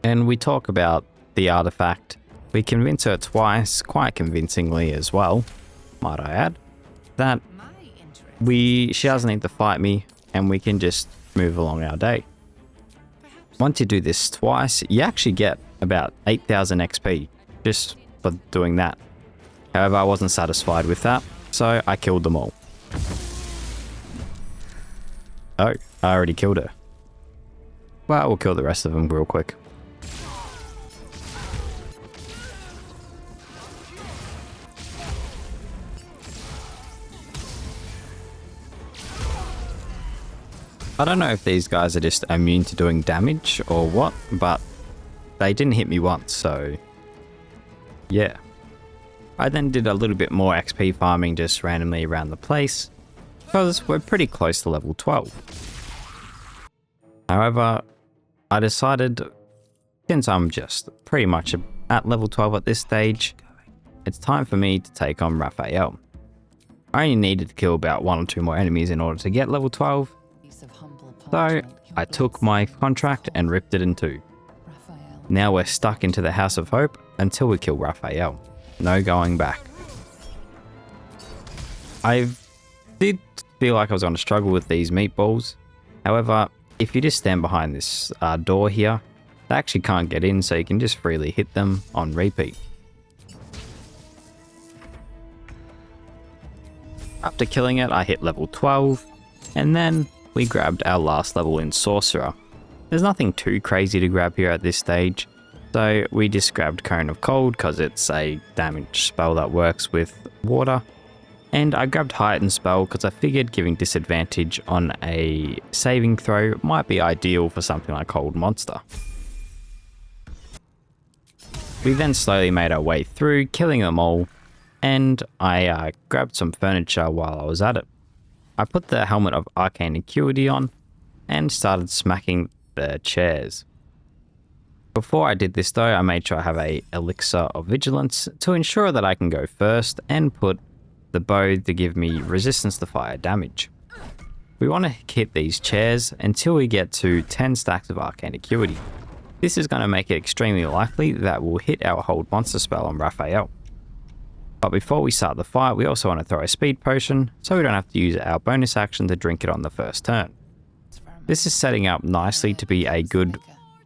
Speaker 2: and we talk about the artifact. We convince her twice, quite convincingly as well, might I add, that she doesn't need to fight me, and we can just move along our day. Once you do this twice, you actually get about 8,000 XP just for doing that. However, I wasn't satisfied with that, so I killed them all. Oh, I already killed her. Well, we'll kill the rest of them real quick. I don't know if these guys are just immune to doing damage or what, but they didn't hit me once, so yeah. I then did a little bit more XP farming just randomly around the place, because we're pretty close to level 12. However, I decided, since I'm just pretty much at level 12 at this stage, it's time for me to take on Raphael. I only needed to kill about 1 or 2 more enemies in order to get level 12, so I took my contract and ripped it in two. Now we're stuck into the House of Hope until we kill Raphael. No going back. I did feel like I was going to struggle with these meatballs. However, if you just stand behind this door here, they actually can't get in, so you can just freely hit them on repeat. After killing it, I hit level 12, and then we grabbed our last level in Sorcerer. There's nothing too crazy to grab here at this stage, so we just grabbed Cone of Cold because it's a damage spell that works with water, and I grabbed Heightened Spell because I figured giving disadvantage on a saving throw might be ideal for something like Cold Monster. We then slowly made our way through, killing them all, and I grabbed some furniture while I was at it. I put the Helmet of Arcane Acuity on and started smacking the chairs. Before I did this though, I made sure I have a Elixir of Vigilance to ensure that I can go first and put the bow to give me resistance to fire damage. We want to hit these chairs until we get to 10 stacks of Arcane Acuity. This is going to make it extremely likely that we'll hit our Hold Monster spell on Raphael. But before we start the fight, we also want to throw a speed potion, so we don't have to use our bonus action to drink it on the first turn. This is setting up nicely to be a good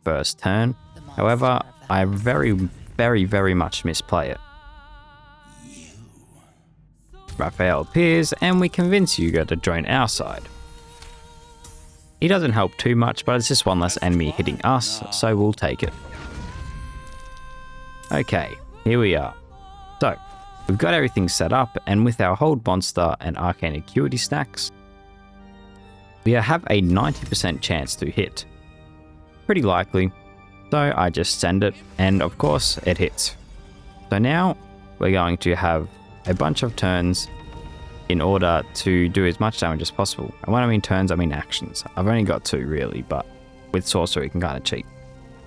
Speaker 2: first turn, however, I very much misplay it. Raphael appears, and we convince Yurgir to join our side. He doesn't help too much, but it's just one less enemy hitting us, so we'll take it. Okay, here we are. So, we've got everything set up, and with our Hold Monster and Arcane Acuity stacks, we have a 90% chance to hit. Pretty likely, so I just send it, and of course it hits. So now we're going to have a bunch of turns in order to do as much damage as possible. And when I mean turns, I mean actions. I've only got 2 really, but with Sorcerer you can kind of cheat.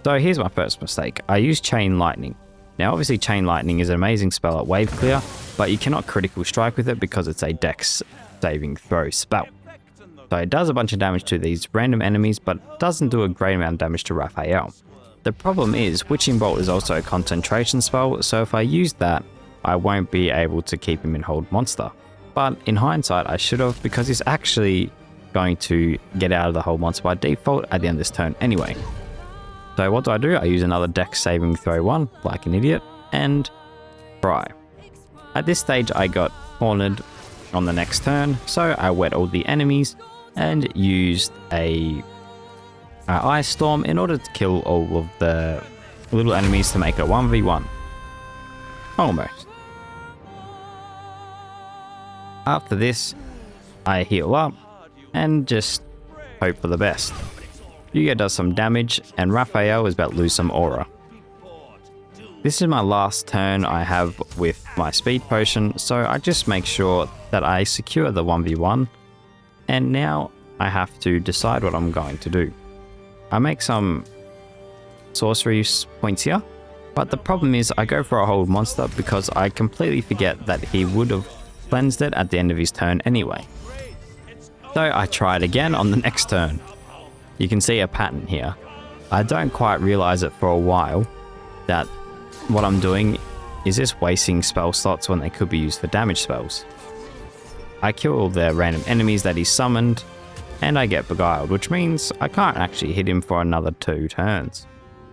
Speaker 2: So here's my first mistake. I used Chain Lightning. Now obviously Chain Lightning is an amazing spell at wave clear, but you cannot critical strike with it because it's a dex saving throw spell. So it does a bunch of damage to these random enemies, but doesn't do a great amount of damage to Raphael. The problem is Witching Bolt is also a concentration spell, so if I use that, I won't be able to keep him in Hold Monster. But in hindsight, I should have, because he's actually going to get out of the Hold Monster by default at the end of this turn anyway. So what do? I use another dex saving throw 1, like an idiot, and try. At this stage, I got cornered on the next turn, so I wet all the enemies and used a Ice Storm in order to kill all of the little enemies to make it a 1v1. Almost. After this, I heal up and just hope for the best. Yurgir does some damage, and Raphael is about to lose some aura. This is my last turn I have with my speed potion, so I just make sure that I secure the 1v1, and now I have to decide what I'm going to do. I make some sorcery points here, but the problem is I go for a Hold Monster because I completely forget that he would have cleansed it at the end of his turn anyway. So I try it again on the next turn. You can see a pattern here. I don't quite realize it for a while that what I'm doing is just wasting spell slots when they could be used for damage spells. I kill all the random enemies that he summoned, and I get beguiled, which means I can't actually hit him for another 2 turns.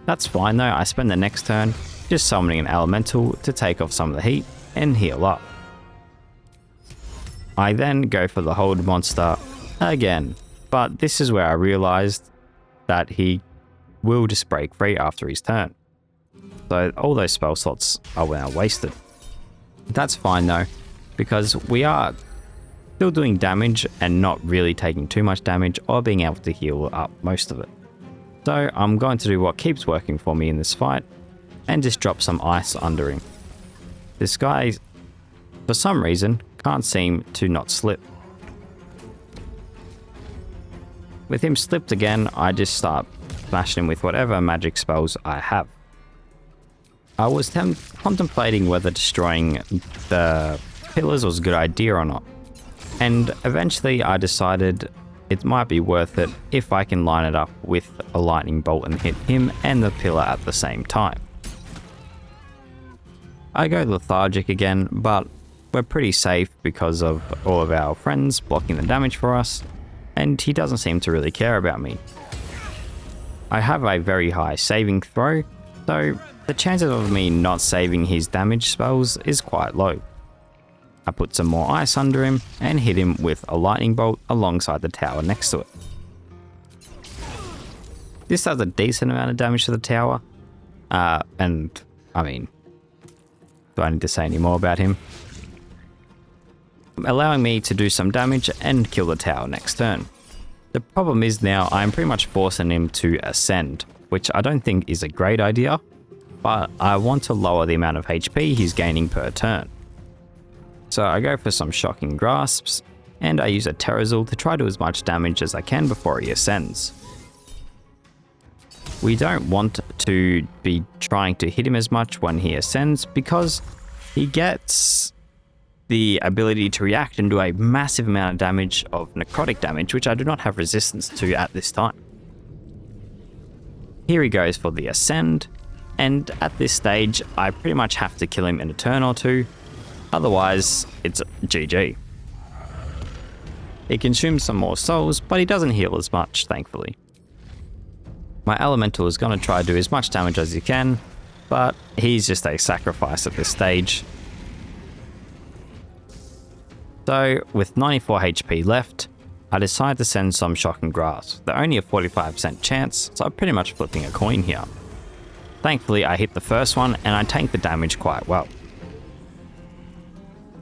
Speaker 2: That's fine though, I spend the next turn just summoning an elemental to take off some of the heat and heal up. I then go for the Hold Monster again, but this is where I realized that he will just break free after his turn. So all those spell slots are now wasted. That's fine though, because we are still doing damage and not really taking too much damage or being able to heal up most of it. So I'm going to do what keeps working for me in this fight and just drop some ice under him. This guy, for some reason, can't seem to not slip. With him slipped again, I just start smashing him with whatever magic spells I have. I was contemplating whether destroying the pillars was a good idea or not, and eventually I decided it might be worth it if I can line it up with a lightning bolt and hit him and the pillar at the same time. I go lethargic again, but we're pretty safe because of all of our friends blocking the damage for us, and he doesn't seem to really care about me. I have a very high saving throw, so the chances of me not saving his damage spells is quite low. I put some more ice under him and hit him with a lightning bolt alongside the tower next to it. This does a decent amount of damage to the tower, and I mean, do I need to say any more about him? Allowing me to do some damage and kill the tower next turn. The problem is now I'm pretty much forcing him to ascend, which I don't think is a great idea, but I want to lower the amount of HP he's gaining per turn. So I go for some shocking grasps, and I use a Terrazul to try to do as much damage as I can before he ascends. We don't want to be trying to hit him as much when he ascends because he gets the ability to react and do a massive amount of damage of necrotic damage, which I do not have resistance to at this time. Here he goes for the ascend, and at this stage I pretty much have to kill him in a turn or two, otherwise it's GG. He consumes some more souls, but he doesn't heal as much, thankfully. My elemental is going to try to do as much damage as he can, but he's just a sacrifice at this stage. So, with 94 HP left, I decide to send some shocking grasps. They're only a 45% chance, so I'm pretty much flipping a coin here. Thankfully, I hit the first one and I tank the damage quite well.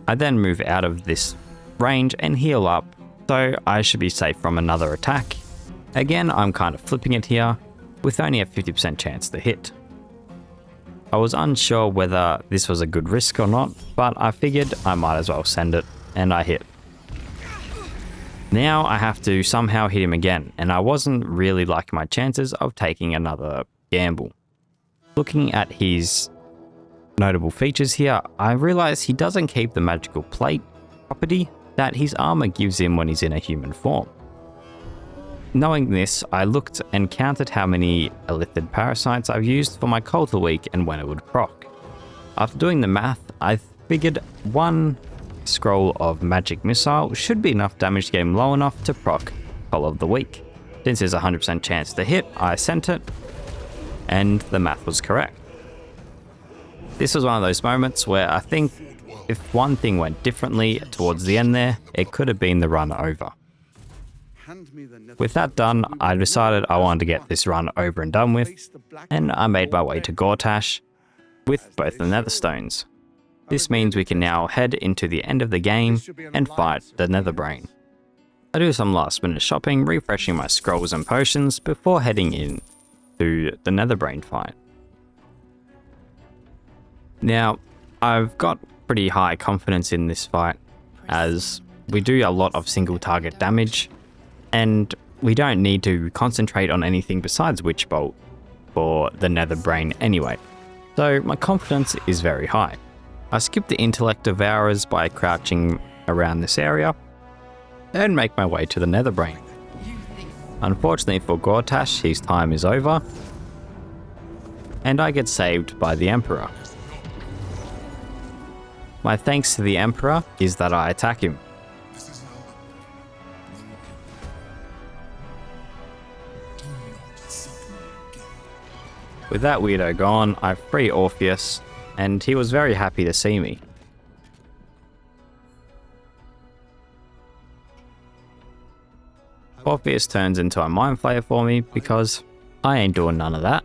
Speaker 2: I then move out of this range and heal up, so I should be safe from another attack. Again, I'm kind of flipping it here, with only a 50% chance to hit. I was unsure whether this was a good risk or not, but I figured I might as well send it, and I hit. Now I have to somehow hit him again, and I wasn't really liking my chances of taking another gamble. Looking at his notable features here, I realize he doesn't keep the magical plate property that his armor gives him when he's in a human form. Knowing this, I looked and counted how many elithid parasites I've used for my cult a week and when it would proc. After doing the math, I figured one scroll of magic missile should be enough damage to get him low enough to proc Call of the Week. Since there's a 100% chance to hit, I sent it, and the math was correct. This was one of those moments where I think if one thing went differently towards the end there, it could have been the run over. With that done, I decided I wanted to get this run over and done with, and I made my way to Gortash with both the Netherstones. This means we can now head into the end of the game and fight the Netherbrain. I do some last minute shopping, refreshing my scrolls and potions before heading in to the Netherbrain fight. Now, I've got pretty high confidence in this fight, as we do a lot of single target damage, and we don't need to concentrate on anything besides Witch Bolt for the Netherbrain anyway, so my confidence is very high. I skip the Intellect Devourers by crouching around this area, and make my way to the Netherbrain. Unfortunately for Gortash, his time is over, and I get saved by the Emperor. My thanks to the Emperor is that I attack him. With that weirdo gone, I free Orpheus, and he was very happy to see me. Orpheus turns into a Mind Flayer for me because I ain't doing none of that.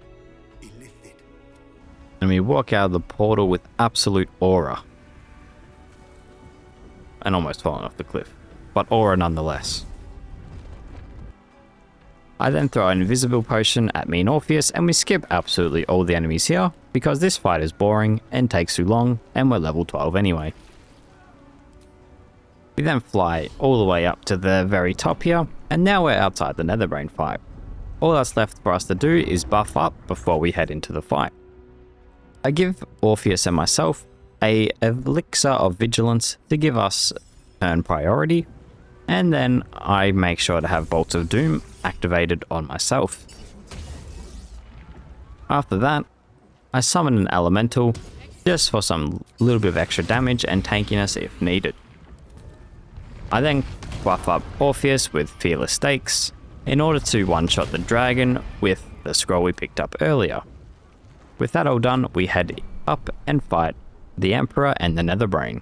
Speaker 2: And we walk out of the portal with absolute aura. And almost falling off the cliff. but aura nonetheless. I then throw an invisible potion at me and Orpheus, and we skip absolutely all the enemies here because this fight is boring and takes too long, and we're level 12 anyway. We then fly all the way up to the very top here, and now we're outside the Netherbrain fight. All that's left for us to do is buff up before we head into the fight. I give Orpheus and myself a elixir of vigilance to give us turn priority, and then I make sure to have bolts of doom activated on myself. After that, I summon an elemental just for some little bit of extra damage and tankiness if needed. I then buff up Orpheus with Fearless Stakes in order to one-shot the dragon with the scroll we picked up earlier. With that all done, we head up and fight the Emperor and the Netherbrain.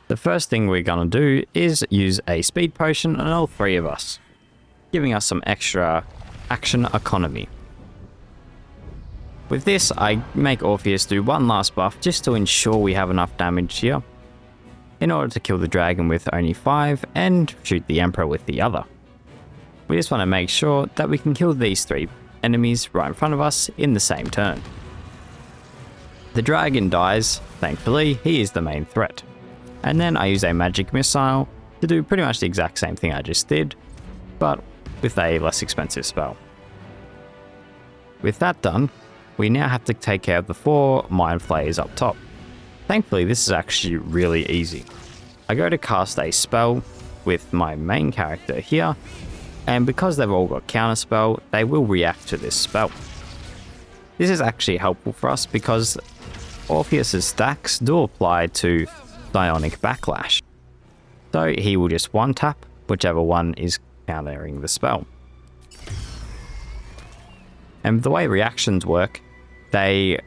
Speaker 2: The first thing we're going to do is use a speed potion on all three of us, giving us some extra action economy. With this, I make Orpheus do one last buff just to ensure we have enough damage here, in order to kill the dragon with only 5 and shoot the Emperor with the other. We just want to make sure that we can kill these 3 enemies right in front of us in the same turn. The dragon dies, thankfully, he is the main threat. And then I use a magic missile to do pretty much the exact same thing I just did, but with a less expensive spell. With that done, we now have to take care of the 4 mind flayers up top. Thankfully, this is actually really easy. I go to cast a spell with my main character here, and because they've all got counterspell, they will react to this spell. This is actually helpful for us because Orpheus's stacks do apply to Psionic Backlash. So he will just one-tap whichever one is countering the spell. And the way reactions work, they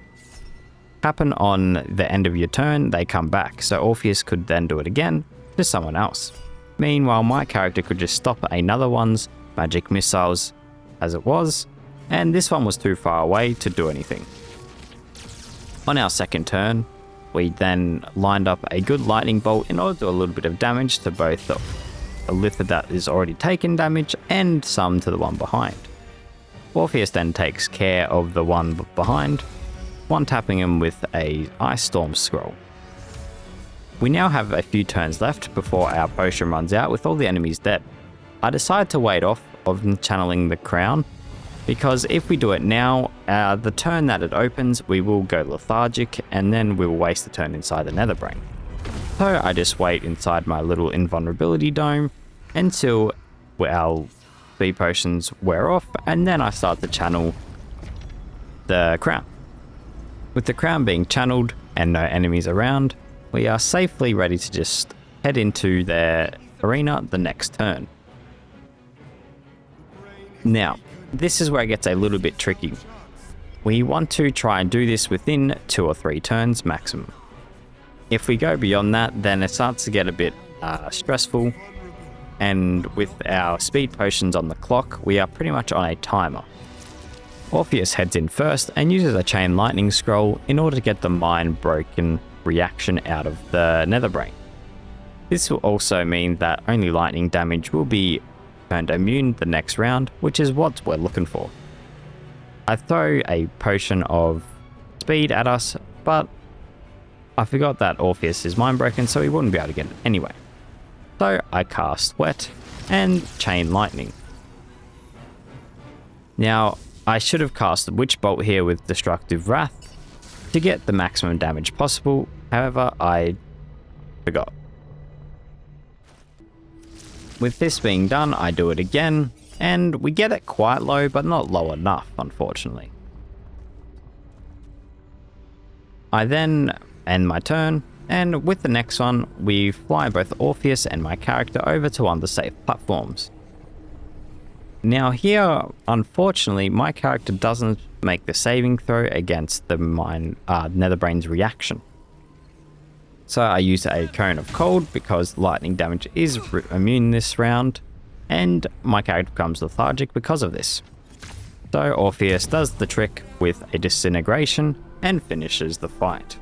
Speaker 2: happen on the end of your turn, they come back. So Orpheus could then do it again to someone else. Meanwhile, my character could just stop another one's magic missiles as it was, and this one was too far away to do anything. On our second turn, we then lined up a good lightning bolt in order to do a little bit of damage to both the lither that is already taken damage and some to the one behind. Orpheus then takes care of the one behind, one-tapping him with a Ice Storm scroll. We now have a few turns left before our potion runs out with all the enemies dead. I decide to wait off of channeling the crown, because if we do it now, the turn that it opens, we will go lethargic, and then we will waste the turn inside the Netherbrain. So I just wait inside my little invulnerability dome until our speed potions wear off, and then I start to channel the crown. With the crown being channeled and no enemies around, we are safely ready to just head into their arena the next turn. Now, this is where it gets a little bit tricky. We want to try and do this within 2 or 3 turns maximum. If we go beyond that, then it starts to get a bit stressful, and with our speed potions on the clock, we are pretty much on a timer. Orpheus heads in first and uses a chain lightning scroll in order to get the mind broken reaction out of the Netherbrain. This will also mean that only lightning damage will be turned immune the next round, which is what we're looking for. I throw a potion of speed at us, but I forgot that Orpheus is mind broken, so he wouldn't be able to get it anyway. So I cast Wet and Chain Lightning. Now, I should have cast the Witch Bolt here with Destructive Wrath to get the maximum damage possible, however, I forgot. With this being done, I do it again, and we get it quite low, but not low enough, unfortunately. I then end my turn, and with the next one, we fly both Orpheus and my character over to one of the safe platforms. Now here, unfortunately, my character doesn't make the saving throw against the Netherbrain's reaction. So I use a Cone of Cold because lightning damage is immune this round, and my character becomes lethargic because of this. So Orpheus does the trick with a Disintegration and finishes the fight.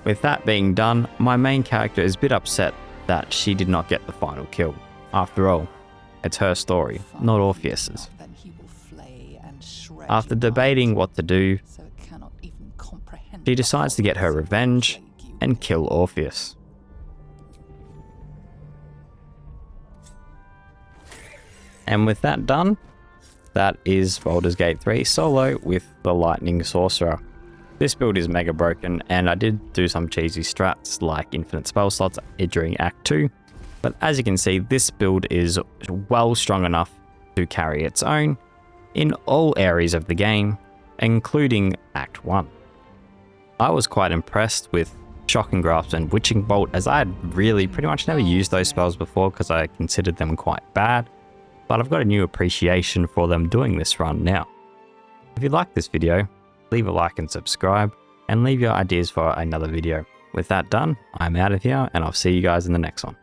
Speaker 2: With that being done, my main character is a bit upset that she did not get the final kill. After all, it's her story, not Orpheus's.
Speaker 3: Then he will flay and shred
Speaker 2: After
Speaker 3: you
Speaker 2: debating
Speaker 3: apart,
Speaker 2: what to do,
Speaker 3: so it cannot even comprehend
Speaker 2: she
Speaker 3: the
Speaker 2: decides to get her
Speaker 3: horrors of the
Speaker 2: revenge
Speaker 3: plague you
Speaker 2: and
Speaker 3: live.
Speaker 2: kill Orpheus. And with that done, that is Baldur's Gate 3 solo with the Lightning Sorcerer. This build is mega broken, and I did do some cheesy strats like infinite spell slots during Act 2, but as you can see, this build is well strong enough to carry its own in all areas of the game, including Act 1. I was quite impressed with Shock and Grasp and Witching Bolt, as I had really pretty much never used those spells before because I considered them quite bad, but I've got a new appreciation for them doing this run now. If you like this video, leave a like and subscribe, and leave your ideas for another video. With that done, I'm out of here, and I'll see you guys in the next one.